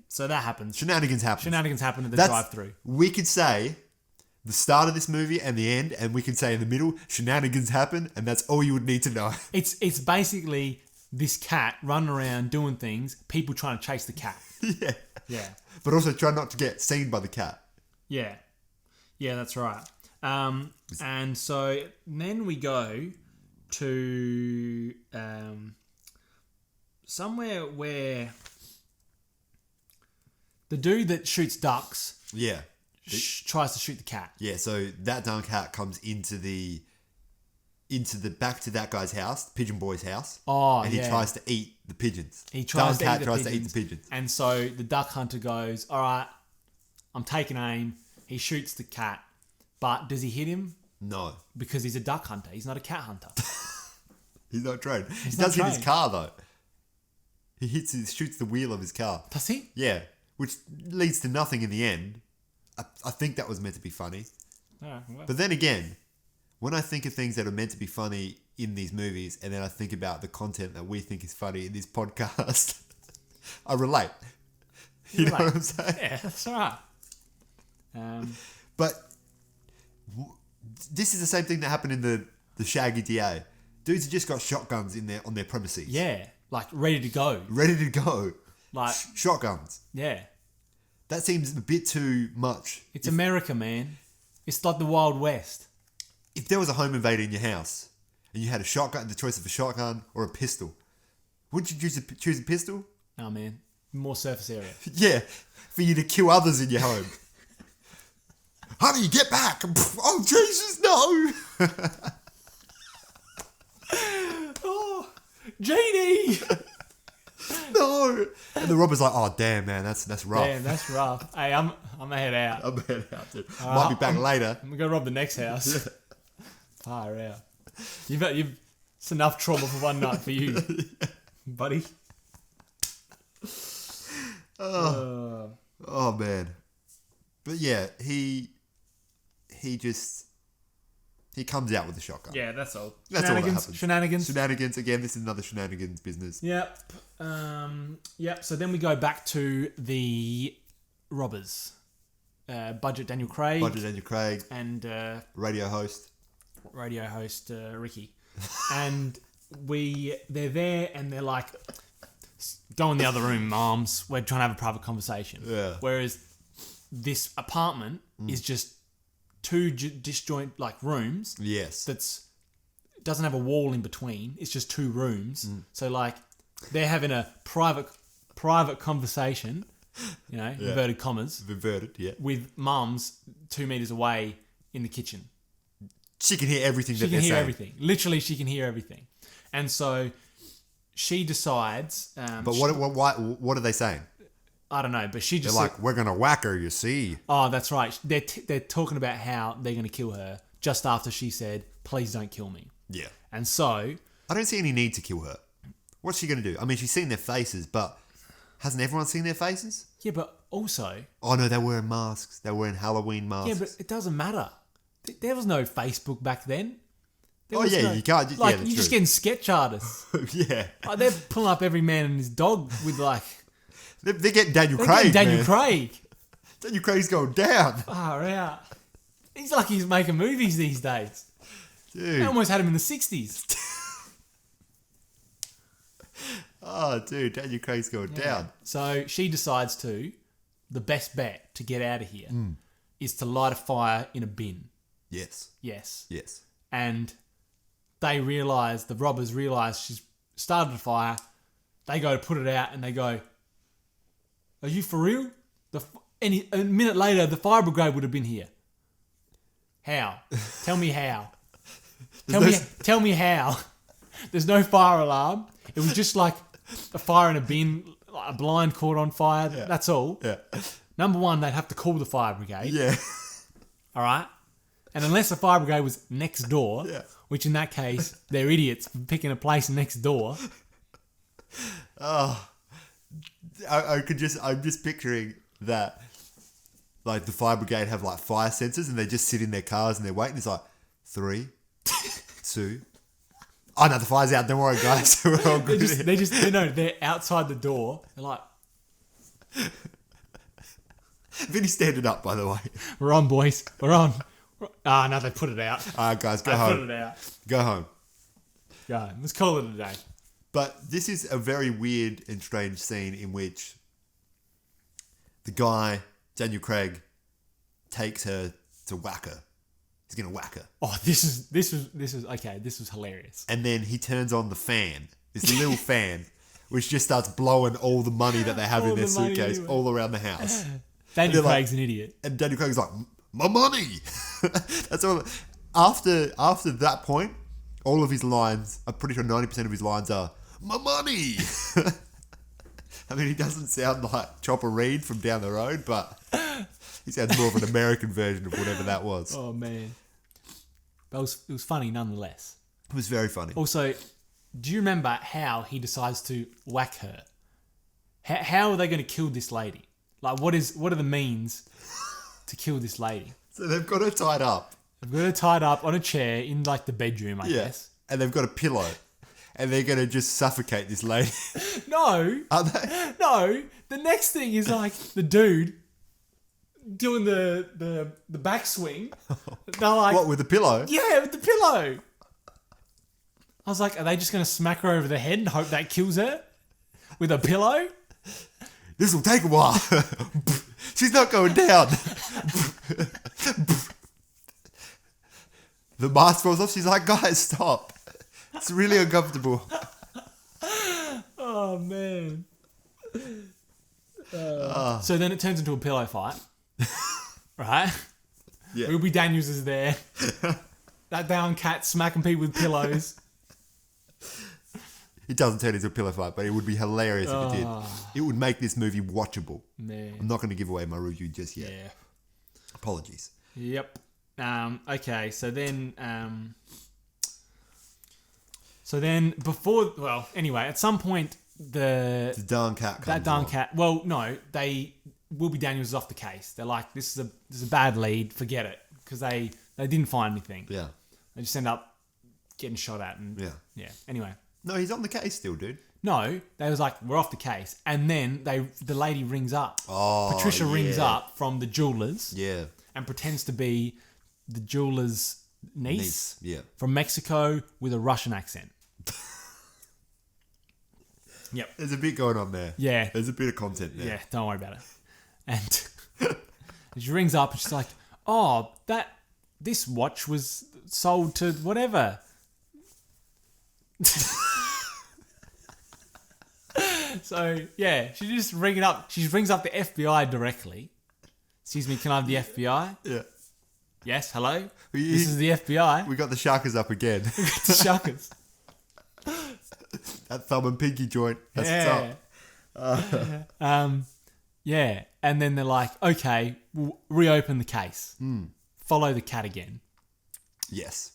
so that happens. Shenanigans happen. Shenanigans happen at the That's- drive-through. We could say the start of this movie and the end, and we could say in the middle, shenanigans happen, and that's all you would need to know. It's basically this cat running around doing things. People trying to chase the cat. Yeah. Yeah. But also try not to get seen by the cat. Yeah. Yeah, that's right. And so then we go to somewhere where the dude that shoots ducks Yeah. tries to shoot the cat. Yeah, so that darn cat comes into back to that guy's house, Pigeon Boy's house. Oh, and he tries to eat the pigeons. He tries to tries eat to eat the pigeons. And so the duck hunter goes, all right, I'm taking aim. He shoots the cat. But does he hit him? No. Because he's a duck hunter. He's not a cat hunter. He's not trained. He not does hit his trained. car though. He shoots the wheel of his car. Does he? Yeah, which leads to nothing in the end. I think that was meant to be funny. Oh, well. But then again, when I think of things that are meant to be funny in these movies, and then I think about the content that we think is funny in this podcast, I relate. You know what I'm saying? Yeah, that's all right. But this is the same thing that happened in the Shaggy DA. Dudes have just got shotguns on their premises. Yeah, like ready to go. Ready to go. Like Shotguns. yeah, That seems a bit too much. it's America, man. It's like the Wild West. If there was a home invader in your house and you had a shotgun, the choice of a shotgun or a pistol, would you choose a pistol? No, man, more surface area. Yeah, for you to kill others in your home. Honey, get back! Oh, Jesus, no! Oh, Genie! No! And the robber's like, oh, damn, man, that's rough. Damn, that's rough. Hey, I'm gonna head out. I'm heading out, dude. Might be back later. I'm gonna go rob the next house. Far out. It's enough trouble for one night for you, buddy. Oh, man. But yeah, he comes out with a shotgun. Yeah, that's all. That's all that happens. Shenanigans. Shenanigans. Again, this is another shenanigans business. Yep. Yep. So then we go back to the robbers. Budget Daniel Craig. And Radio host. Ricky. And they're there and they're like, go in the other room, moms. We're trying to have a private conversation. Yeah. Whereas this apartment is just two disjoint like rooms. Yes. Doesn't have a wall in between. It's just two rooms. So like they're having a private conversation, inverted commas, with mums 2 meters away in the kitchen. She can hear everything that they're saying. She can hear everything. Literally, she can hear everything. And so she decides. But what are they saying? I don't know, but she just They're like, we're gonna whack her, you see. Oh, that's right. They're talking about how they're going to kill her just after she said, "Please don't kill me." Yeah. And so I don't see any need to kill her. What's she gonna do? I mean, she's seen their faces, but hasn't everyone seen their faces? yeah, but also Oh no, they're wearing masks. They're wearing Halloween masks. yeah, but it doesn't matter. There was no Facebook back then. You can't. Like yeah, you're just getting sketch artists. yeah. Like, they're pulling up every man and his dog with like. They're getting Daniel They're Craig. getting Daniel man. Craig. Daniel Craig's going down. Far out. He's like he's making movies these days. Dude. They almost had him in the 60s. Oh, dude, Daniel Craig's going down. So she decides the best bet to get out of here is to light a fire in a bin. Yes. Yes. And the robbers realise she's started a fire. They go to put it out and they go, "Are you for real?" A minute later, the fire brigade would have been here. How? Tell me how. Tell me how. There's no fire alarm. It was just like a fire in a bin, like a blind caught on fire. Yeah. That's all. Yeah. Number one, they'd have to call the fire brigade. Yeah. All right. And unless the fire brigade was next door, which in that case, they're idiots for picking a place next door. Oh, I'm just picturing that, like the fire brigade have like fire sensors and they just sit in their cars and they're waiting. It's like 3, 2. Oh no, the fire's out. Don't worry, guys. We're all good. They're outside the door. They're like, Vinny's standing up, by the way. "We're on, boys. We're on." Ah, no, they put it out. All right, guys, go They home. put it out. Go home. Go. Let's call it a day. But this is a very weird and strange scene in which the guy, Daniel Craig, takes her to whack her. He's going to whack her. Oh, this was hilarious. And then he turns on the fan, this little fan, which just starts blowing all the money that they have All in their the money suitcase anyway. all around the house. Daniel They're Craig's an idiot. And Daniel Craig's like, my money! That's all. After that point, all of his lines, I'm pretty sure 90% of his lines are, my money! I mean, he doesn't sound like Chopper Read from down the road, but he sounds more of an American version of whatever that was. Oh, man. But it was funny nonetheless. It was very funny. Also, do you remember how he decides to whack her? How are they going to kill this lady? Like, what are the means to kill this lady? So they've got her tied up. They've got her tied up on a chair in, like, the bedroom, I guess. And they've got a pillow. And they're going to just suffocate this lady. No. Are they? No. The next thing is, like, the dude doing the backswing. They're like... What, with the pillow? Yeah, with the pillow. I was like, are they just going to smack her over the head and hope that kills her? With a pillow? This will take a while. She's not going down. The mask falls off. She's like, guys, stop. It's really uncomfortable. Oh, man. So then it turns into a pillow fight. Right? Yeah. Ruby Daniels is there. That down cat smacking people with pillows. It doesn't turn into a pillow fight, but it would be hilarious if it did. It would make this movie watchable. Man. I'm not going to give away my review just yet. Yeah. Apologies. Yep. Okay, so then... at some point, The darn cat comes that darn along. cat... Well, no, Wilby Daniels is off the case. They're like, this is a bad lead, forget it. Because they didn't find anything. Yeah. They just end up getting shot at. And yeah. Anyway. No, he's on the case still, dude. No, they was like, we're off the case. And then the lady rings up. Oh, Patricia rings yeah. up from the jewelers. Yeah. And pretends to be the jeweler's niece. Yeah. From Mexico with a Russian accent. Yep. There's a bit going on there. Yeah. There's a bit of content there. Yeah, don't worry about it. And she rings up and she's like, oh, this watch was sold to whatever. So, yeah, she just ring it up. She rings up the FBI directly. Excuse me, can I have the FBI? Yeah. Yes, hello? This is the FBI. We got the sharkers up again. The shuckers. That thumb and pinky joint. That's what's up. Yeah, and then they're like, okay, we'll reopen the case. Follow the cat again. Yes.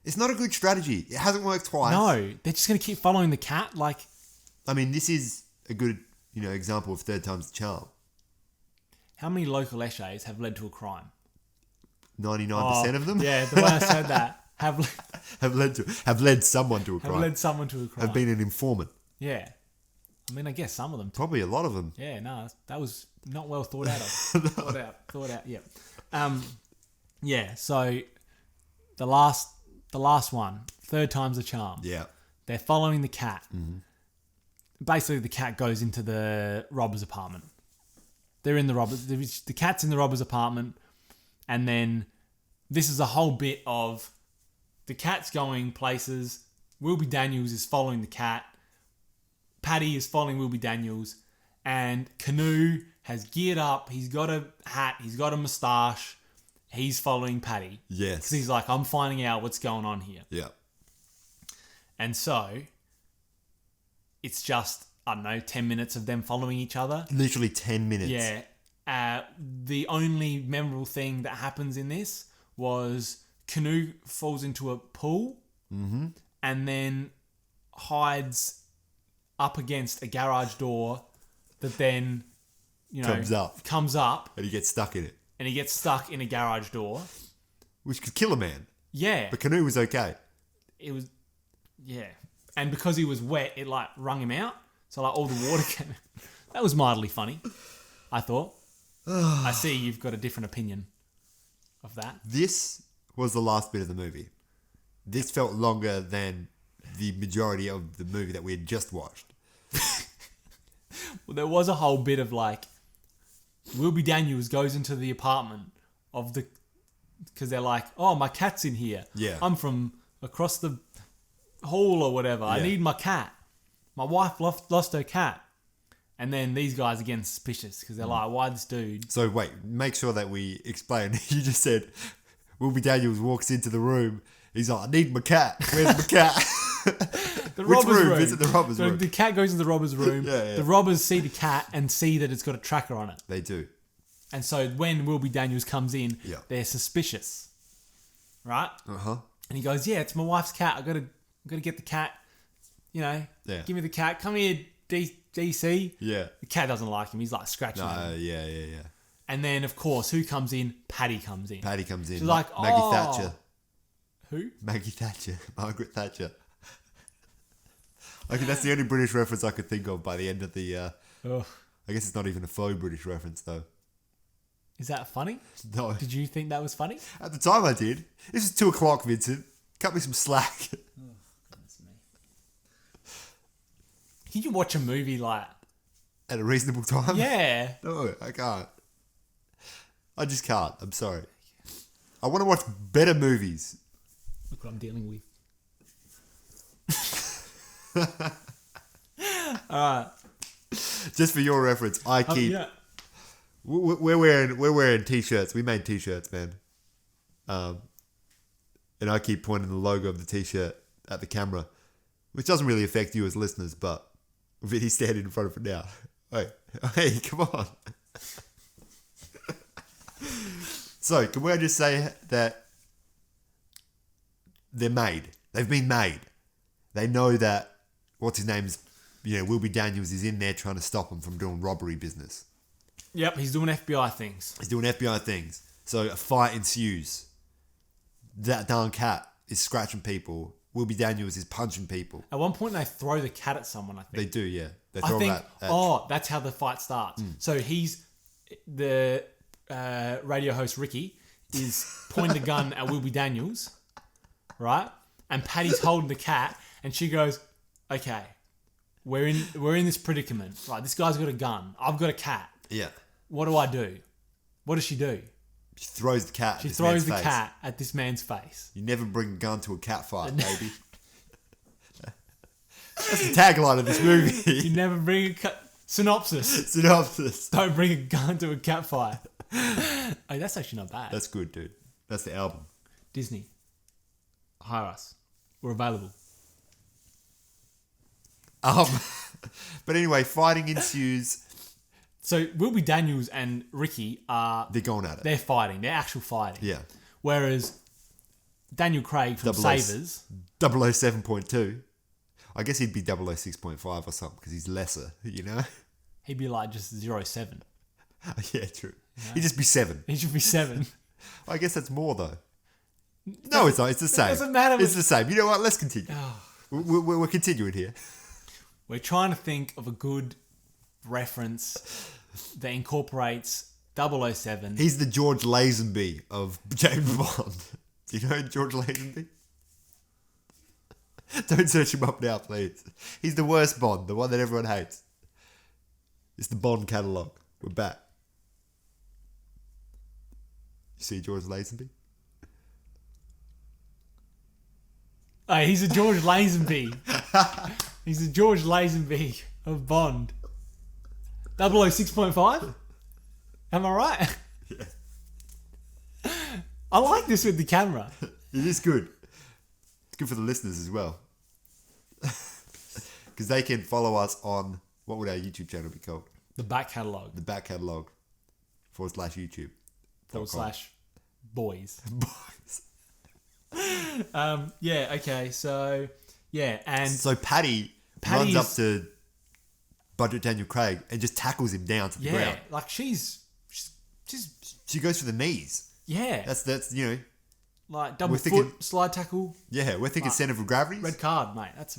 It's not a good strategy. It hasn't worked twice. No, they're just going to keep following the cat. Like, I mean, this is a good, example of third time's the charm. how many local essays have led to a crime? 99% of them. Yeah, the way I said that have led someone to a crime. led someone to a crime. Have been an informant. Yeah, I mean, I guess some of them. Probably a lot of them. Yeah, no, that was not well thought out of. Thought out. Yeah. Yeah. So the last one, third time's the charm. Yeah. They're following the cat. Mm-hmm. Basically, the cat goes into the robber's apartment. They're in the cat's in the robber's apartment, and then this is a whole bit of the cat's going places. Wilby Daniels is following the cat. Paddy is following Wilby Daniels, and Canoe has geared up. He's got a hat. He's got a moustache. He's following Paddy. Yes. Because he's like, I'm finding out what's going on here. Yeah. And so it's just, I don't know, 10 minutes of them following each other. Literally 10 minutes. Yeah. The only memorable thing that happens in this was Canoe falls into a pool and then hides up against a garage door that then, comes up And he gets stuck in it. and he gets stuck in a garage door. Which could kill a man. Yeah. But Canoe was okay. It was, yeah. And because he was wet, it like wrung him out. So like all the water came. That was mildly funny, I thought. I see you've got a different opinion of that. This was the last bit of the movie. This felt longer than the majority of the movie that we had just watched. Well, there was a whole bit of like, Wilby Daniels goes into the apartment of the, because they're like, oh, my cat's in here. Yeah. I'm from across the hall or whatever. I Yeah. need my cat. My wife lost her cat. And then these guys are getting suspicious because they're like, why this dude? So wait, make sure that we explain. You just said Wilby Daniels walks into the room He's like, I need my cat. Where's my cat? The Which robber's room. It's in the robber's So room. the cat goes into the robber's room. Yeah. The robbers see the cat and see that it's got a tracker on it. They do. And so when Wilby Daniels comes in, Yeah. they're suspicious. Right? Uh-huh. And he goes, yeah, it's my wife's cat. I gotta get the cat. You know, Yeah. give me the cat. Come here, DC. Yeah. The cat doesn't like him. He's like scratching him. No, yeah. And then, of course, who comes in? Paddy comes in. Paddy comes in. She's like, Maggie oh. Thatcher. Who? Maggie Thatcher. Margaret Thatcher. Okay, that's the only British reference I could think of by the end of the... Ugh. I guess it's not even a faux British reference, though. Is that funny? No. Did you think that was funny? At the time I did. This is 2 o'clock, Vincent. Cut me some slack. Goodness me. Can you watch a movie like... At a reasonable time? Yeah. No, I can't. I just can't. I'm sorry. I want to watch better movies. Look what I'm dealing with. Alright. Just for your reference, I keep... Yeah. We're wearing t-shirts. We made t-shirts, man. And I keep pointing the logo of the t-shirt at the camera, which doesn't really affect you as listeners, but Vinny's standing in front of it now. Hey, come on. So, can we just say that they're made? They've been made. They know that, what's his name's, Wilby Daniels is in there trying to stop them from doing robbery business. Yep, he's doing FBI things. He's doing FBI things. So a fight ensues. That darn cat is scratching people. Wilby Daniels is punching people. At one point, they throw the cat at someone, I think. They do, yeah. They I throw think, at that's how the fight starts. So he's, the radio host Ricky is pointing the gun at Wilby Daniels, right? And Patty's holding the cat, and she goes, okay, we're in this predicament. Right, this guy's got a gun. I've got a cat. Yeah. What do I do? What does she do? She throws the cat She at this throws man's the face. cat at this man's face. You never bring a gun to a cat fight, baby. That's the tagline of this movie. You never bring a cat... Synopsis. Synopsis. Don't bring a gun to a cat fight. Oh, that's actually not bad. That's good, dude. That's the album. Disney. Hire us. We're available. But anyway, fighting ensues. So Wilby Daniels and Ricky are... They're going at it. They're fighting. They're actual fighting. Yeah. Whereas Daniel Craig from Savers... 007.2. I guess he'd be 006.5 or something because he's lesser, He'd be like just 07. Yeah, true. He'd just be 7. He should be 7. I guess that's more though. No, it's not. It's the same. doesn't matter. It's the same. You know what? Let's continue. We're continuing here. We're trying to think of a good reference that incorporates 007. He's the George Lazenby of James Bond. Do you know George Lazenby? Don't search him up now, please. He's the worst Bond, the one that everyone hates. It's the Bond catalogue. We're back. You see George Lazenby? Oh, he's a George Lazenby. He's a George Lazenby of Bond. 006.5? Am I right? Yeah. I like this with the camera. It is good. It's good for the listeners as well. Because they can follow us on, what would our YouTube channel be called? The back catalogue. The back catalogue /YouTube. /boys. Boys. Yeah, okay, so, yeah, and... So Paddy runs up to Budget Daniel Craig and just tackles him down to the ground. like she's She goes for the knees. yeah. That's Like double we're foot, thinking- slide tackle, yeah, we're thinking center for gravity. red card, mate. That's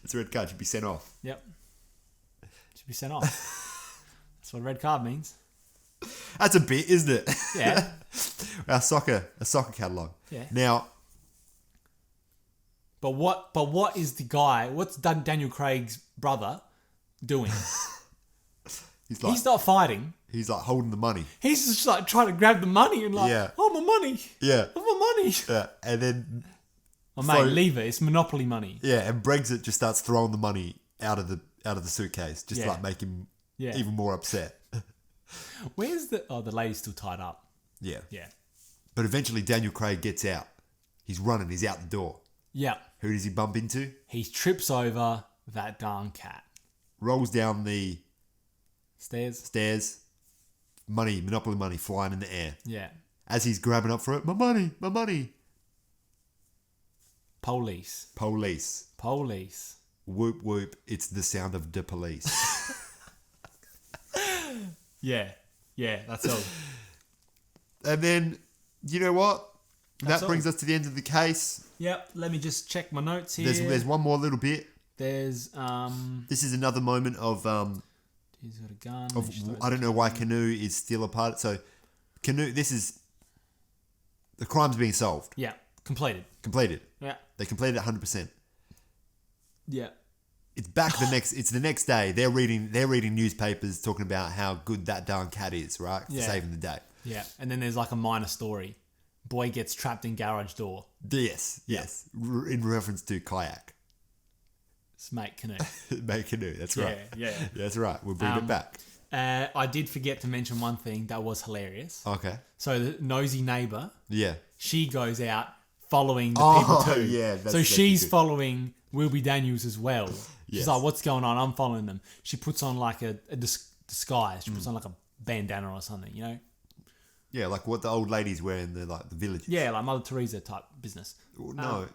It's a red card. Should be sent off. yep. Should be sent off. That's what a red card means. That's a bit, isn't it? Yeah. A soccer catalogue. Yeah. Now, But what is the guy? What's Daniel Craig's brother doing? He's not fighting. he's like holding the money. He's just like trying to grab the money and like, Yeah. oh, my money. Yeah. Oh, my money. Yeah. And then, Oh, mate, leave it. It's Monopoly money. yeah, and Brexit just starts throwing the money out of the suitcase, just to Yeah. like make him Yeah. even more upset. Where's the... Oh, the lady's still tied up. Yeah. Yeah. But eventually Daniel Craig gets out. He's running. He's out the door. Yeah. Who does he bump into? He trips over that darn cat. Rolls down the Stairs. Monopoly money flying in the air. Yeah. As he's grabbing up for it, my money. Police. Whoop, whoop. It's the sound of the police. Yeah, that's all. And then, you know what? That's that brings us to the end of the case. Yep, let me just check my notes here. There's one more little bit. There's, This is another moment of... he's got a gun. I don't know why Canoe is still a part. So, Canoe, this is... The crime's being solved. Yeah, completed. Yeah. They completed it 100%. Yeah. It's back it's the next day. They're reading newspapers talking about how good that darn cat is, right? For saving the day. Yeah. And then there's like a minor story. Boy gets trapped in garage door. Yes. In reference to kayak. It's mate canoe. Mate canoe, that's right. Yeah. That's right. We'll bring it back. I did forget to mention one thing that was hilarious. Okay. So the nosy neighbour, Yeah. she goes out following the people too. Yeah. So she's following Wilby Daniels as well. She's Yes. like, what's going on? I'm following them. She puts on like a disguise. She puts on like a bandana or something, you know? Yeah, like what the old ladies wear in the villages. Yeah, like Mother Teresa type business. Well, no,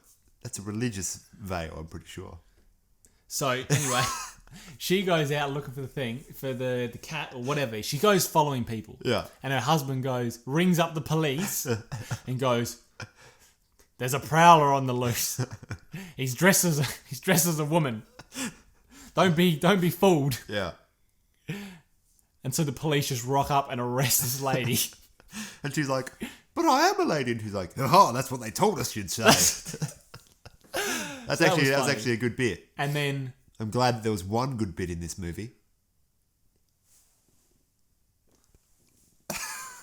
that's a religious veil, I'm pretty sure. So anyway, she goes out looking for the thing, for the cat or whatever. She goes following people. Yeah. And her husband rings up the police and goes, there's a prowler on the loose. He's dressed as a woman. Don't be fooled. Yeah. And so the police just rock up and arrest this lady. And she's like, but I am a lady. And he's like, oh, that's what they told us you'd say. That's actually a good bit. And then... I'm glad there was one good bit in this movie.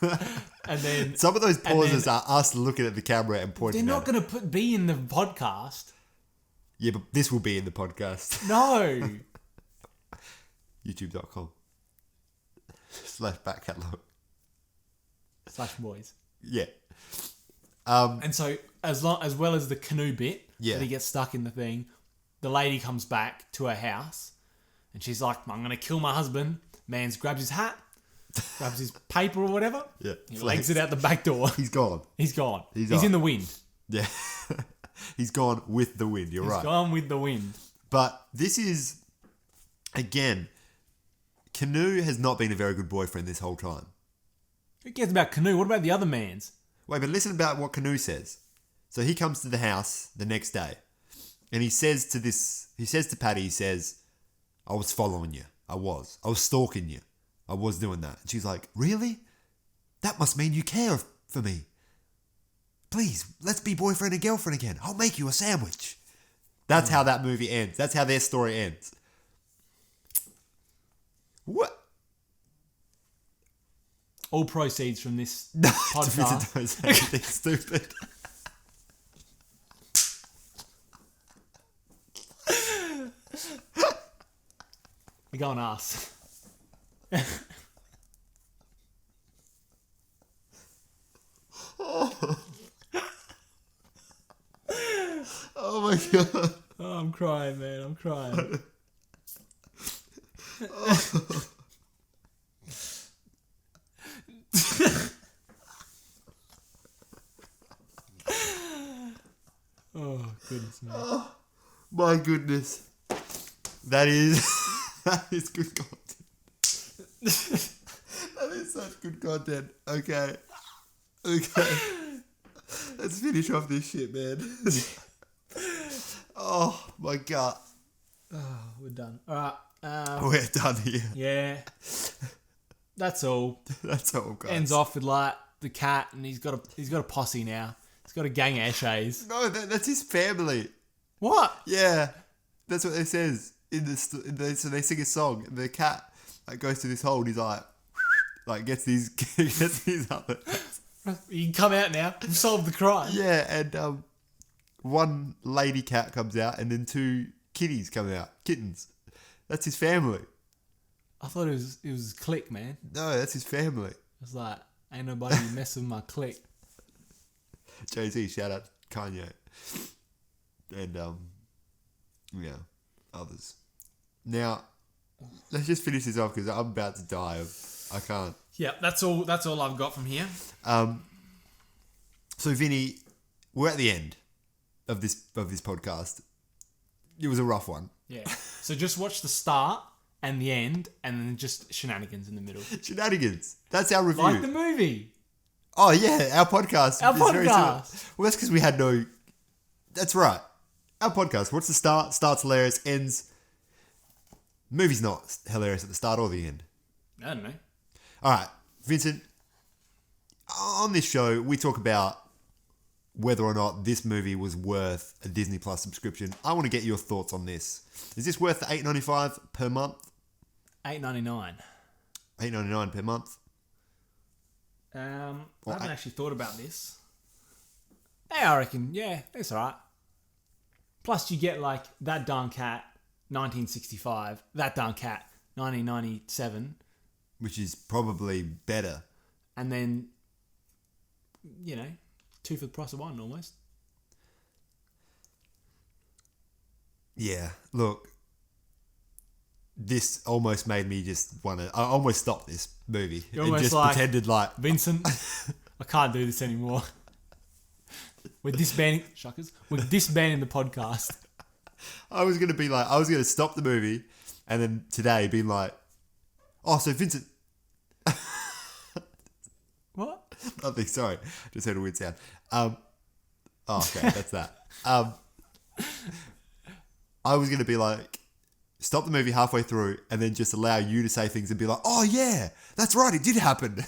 And then... Some of those pauses are us looking at the camera and pointing They're at not going to be in the podcast. Yeah, but this will be in the podcast. No. YouTube.com/back catalogue. /boys. Yeah. And so as well as the canoe bit, Yeah. that he gets stuck in the thing, the lady comes back to her house and she's like, I'm going to kill my husband. Mans grabs his hat, grabs his paper or whatever. Yeah. He legs it out the back door. He's gone. He's gone. He's gone. in the wind. Yeah. He's gone with the wind. You're right. He's gone with the wind. But this is, again, Canoe has not been a very good boyfriend this whole time. Who cares about Canoe? What about the other mans? Wait, but listen about what Canoe says. So he comes to the house the next day and he says to Patty, he says, I was following you. I was stalking you. I was doing that. And she's like, really? That must mean you care for me. Please, let's be boyfriend and girlfriend again. I'll make you a sandwich. That's how that movie ends. That's how their story ends. What? All proceeds from this No, podcast. don't say anything stupid. We go on us. Oh my god. Oh, I'm crying, man. I'm crying. Oh, goodness, man. Oh, my goodness. That is good content. That is such good content. Okay. Let's finish off this shit, man. Oh my god. Oh, we're done. All right. We're done here. Yeah. That's all. That's all, guys. Ends off with like the cat, and he's got a posse now. He's got a gang of Ashays. No, that's his family. What? Yeah, that's what it says in so they sing a song. And the cat goes to this hole. And he's like gets these other. You can come out now. We've solved the crime. Yeah, and one lady cat comes out, and then two kitties come out, kittens. That's his family. I thought it was his clique, man. No, that's his family. It's like, ain't nobody messing with my clique. Jay-Z, shout out Kanye. And, yeah, others. Now, let's just finish this off because I'm about to die. I can't. Yeah, that's all I've got from here. So, Vinny, we're at the end of this podcast. It was a rough one. Yeah. So just watch the start and the end, and then just shenanigans in the middle. Shenanigans. That's our review. Like the movie. Oh, yeah, our podcast. Our is very similar. podcast. Well, that's because we had no... That's right. Our podcast. What's the start? Starts hilarious, ends... Movie's not hilarious at the start or the end. I don't know. All right, Vincent, on this show, we talk about whether or not this movie was worth a Disney Plus subscription. I want to get your thoughts on this. Is this worth the $8.95 per month? $8.99. $8.99 per month? I haven't actually thought about this. Yeah, I reckon, yeah, that's all right. Plus, you get like That Darn Cat, 1965, That Darn Cat, 1997. Which is probably better. And then, you know, 2 for the price of 1 almost. Yeah, look. This almost made me just want to... I almost stopped this movie. You're and almost just like, pretended like... Vincent, I can't do this anymore. We're disbanding... Shuckers. We're disbanding the podcast. I was going to stop the movie and then today being like, oh, so Vincent... What? Nothing, sorry. Just heard a weird sound. Oh, okay, that's that. I was going to be like, stop the movie halfway through and then just allow you to say things and be like, oh yeah, that's right, it did happen.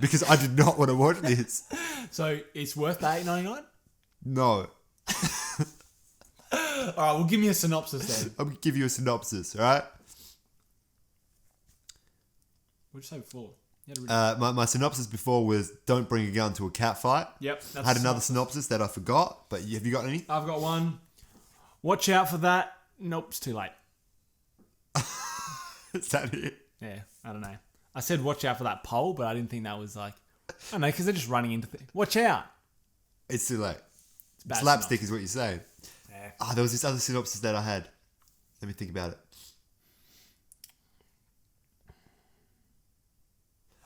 Because I did not want to watch this. So it's worth the $8.99? No. All right, well, give me a synopsis then. I'm going to give you a synopsis, all right? What did you say before? You had a really- My synopsis before was don't bring a gun to a cat fight. Yep. I had another synopsis that I forgot, but have you got any? I've got one. Watch out for that. Nope, it's too late. Is that it? Yeah, I don't know. I said watch out for that pole, but I didn't think that was like... I don't know, because they're just running into things. Watch out. It's too late. It's bad Slapstick synopsis. is what you're saying. Yeah. There was this other synopsis that I had. Let me think about it.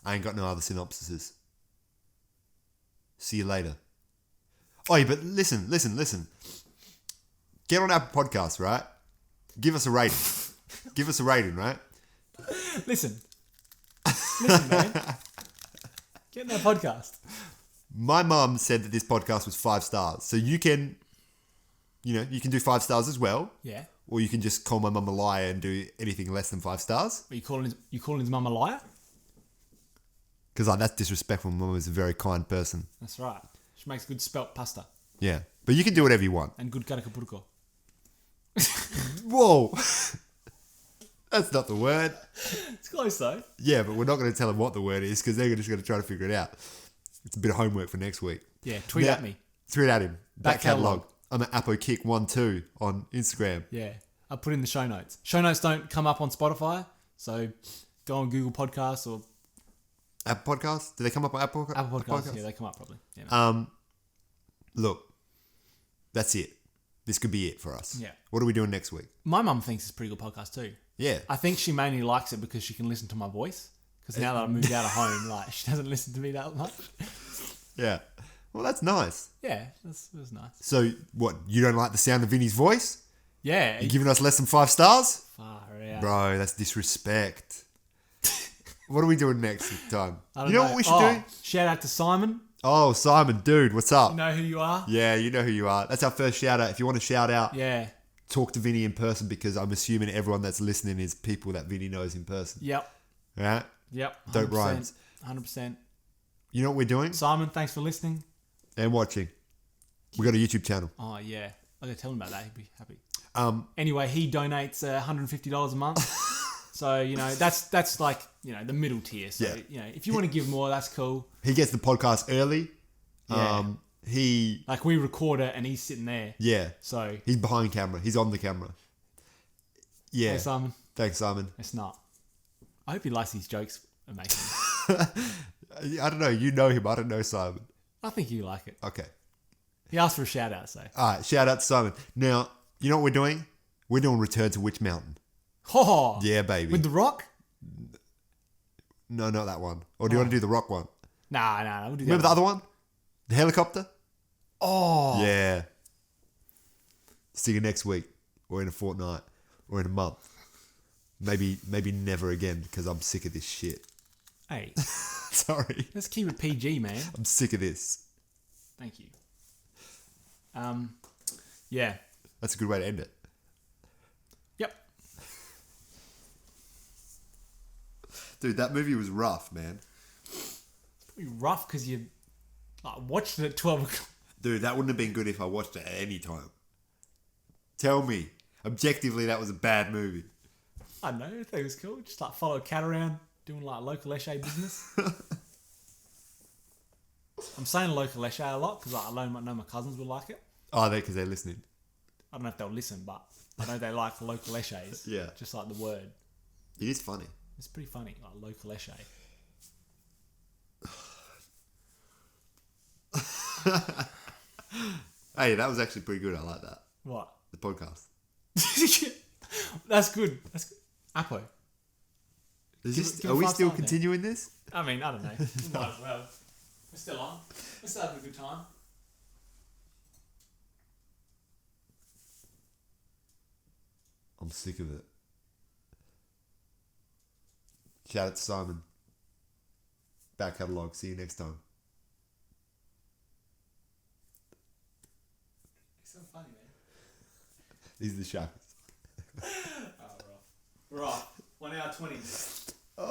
I ain't got no other synopsises. See you later. Oh, yeah, but listen. Get on Apple Podcasts, right? Give us a rating. Give us a rating, right? Listen, man. Get in that podcast. My mum said that this podcast was 5 stars. So you can do 5 stars as well. Yeah. Or you can just call my mum a liar and do anything less than 5 stars. Are you calling his mum a liar? Because that's disrespectful. My mum is a very kind person. That's right. She makes good spelt pasta. Yeah. But you can do whatever you want. And good karakapurko. Whoa. That's not the word. It's close though. Yeah, but we're not going to tell them what the word is because they're just going to try to figure it out. It's a bit of homework for next week. Yeah, tweet at me. Tweet at him. Back Catalogue. Catalogue. I'm at ApoKick12 on Instagram. Yeah. I'll put in the show notes. Show notes don't come up on Spotify, so go on Google Podcasts or... Apple Podcasts? Do they come up on Apple Podcasts? Yeah, they come up probably. Yeah, Look, that's it. This could be it for us. Yeah. What are we doing next week? My mum thinks it's a pretty good podcast too. Yeah. I think she mainly likes it because she can listen to my voice. Because now that I moved out of home, like she doesn't listen to me that much. Yeah. Well, that's nice. Yeah, that's nice. So, what? You don't like the sound of Vinny's voice? Yeah. You're giving us less than 5 stars? Far out. Bro, that's disrespect. What are we doing next time? I don't You know what we should do? Shout out to Simon. Oh, Simon, dude, what's up? You know who you are? Yeah, you know who you are. That's our first shout out. If you want to shout out, Yeah. talk to Vinny in person because I'm assuming everyone that's listening is people that Vinny knows in person. Yep. Right? Yep. Dope rhymes. 100%. You know what we're doing? Simon, thanks for listening. And watching. We got a YouTube channel. Oh, yeah. I gotta tell him about that. He'd be happy. Anyway, he donates $150 a month. So, you know, that's like, you know, the middle tier. So, Yeah. you know, if you want to give more, that's cool. He gets the podcast early. Yeah. He Like, we record it and he's sitting there. Yeah. So, He's behind camera. He's on the camera. Yeah. hey, Simon. Thanks, Simon. It's not. I hope he likes these jokes. Amazing. I don't know. You know him. I don't know Simon. I think you like it. Okay. He asked for a shout out, so. All right, shout out to Simon. Now, you know what we're doing? We're doing Return to Witch Mountain. Oh, Yeah, baby. with The Rock? No, not that one. Or do you want to do the Rock one? Nah, we'll do that. Remember the other one? The helicopter? Oh. Yeah. See you next week, or in a fortnight, or in a month. Maybe never again, because I'm sick of this shit. Hey, Sorry. let's keep it PG, man. I'm sick of this. Thank you. Yeah. That's a good way to end it. Yep. Dude, that movie was rough, man. Pretty rough because you watched it at 12 o'clock. Dude, that wouldn't have been good if I watched it at any time. Tell me, objectively, that was a bad movie. I don't know. I think it was cool. Just follow a cat around doing local Eshe business. I'm saying local Eshe a lot because I know my cousins would like it. Oh, because they're listening. I don't know if they'll listen, but I know they like local Eshes. Yeah. Just like the word. It is funny. It's pretty funny, like local Eshe. Hey, that was actually pretty good. I like that. What? The podcast. That's good. That's good. Apo. Are we still continuing this? I mean, I don't know. We might as well. We're still on. We're still having a good time. I'm sick of it. Shout out to Simon. Back Catalogue. See you next time. It's so funny, man. These are the sharpest. Oh, rough. Right. 1 hour 20. Oh.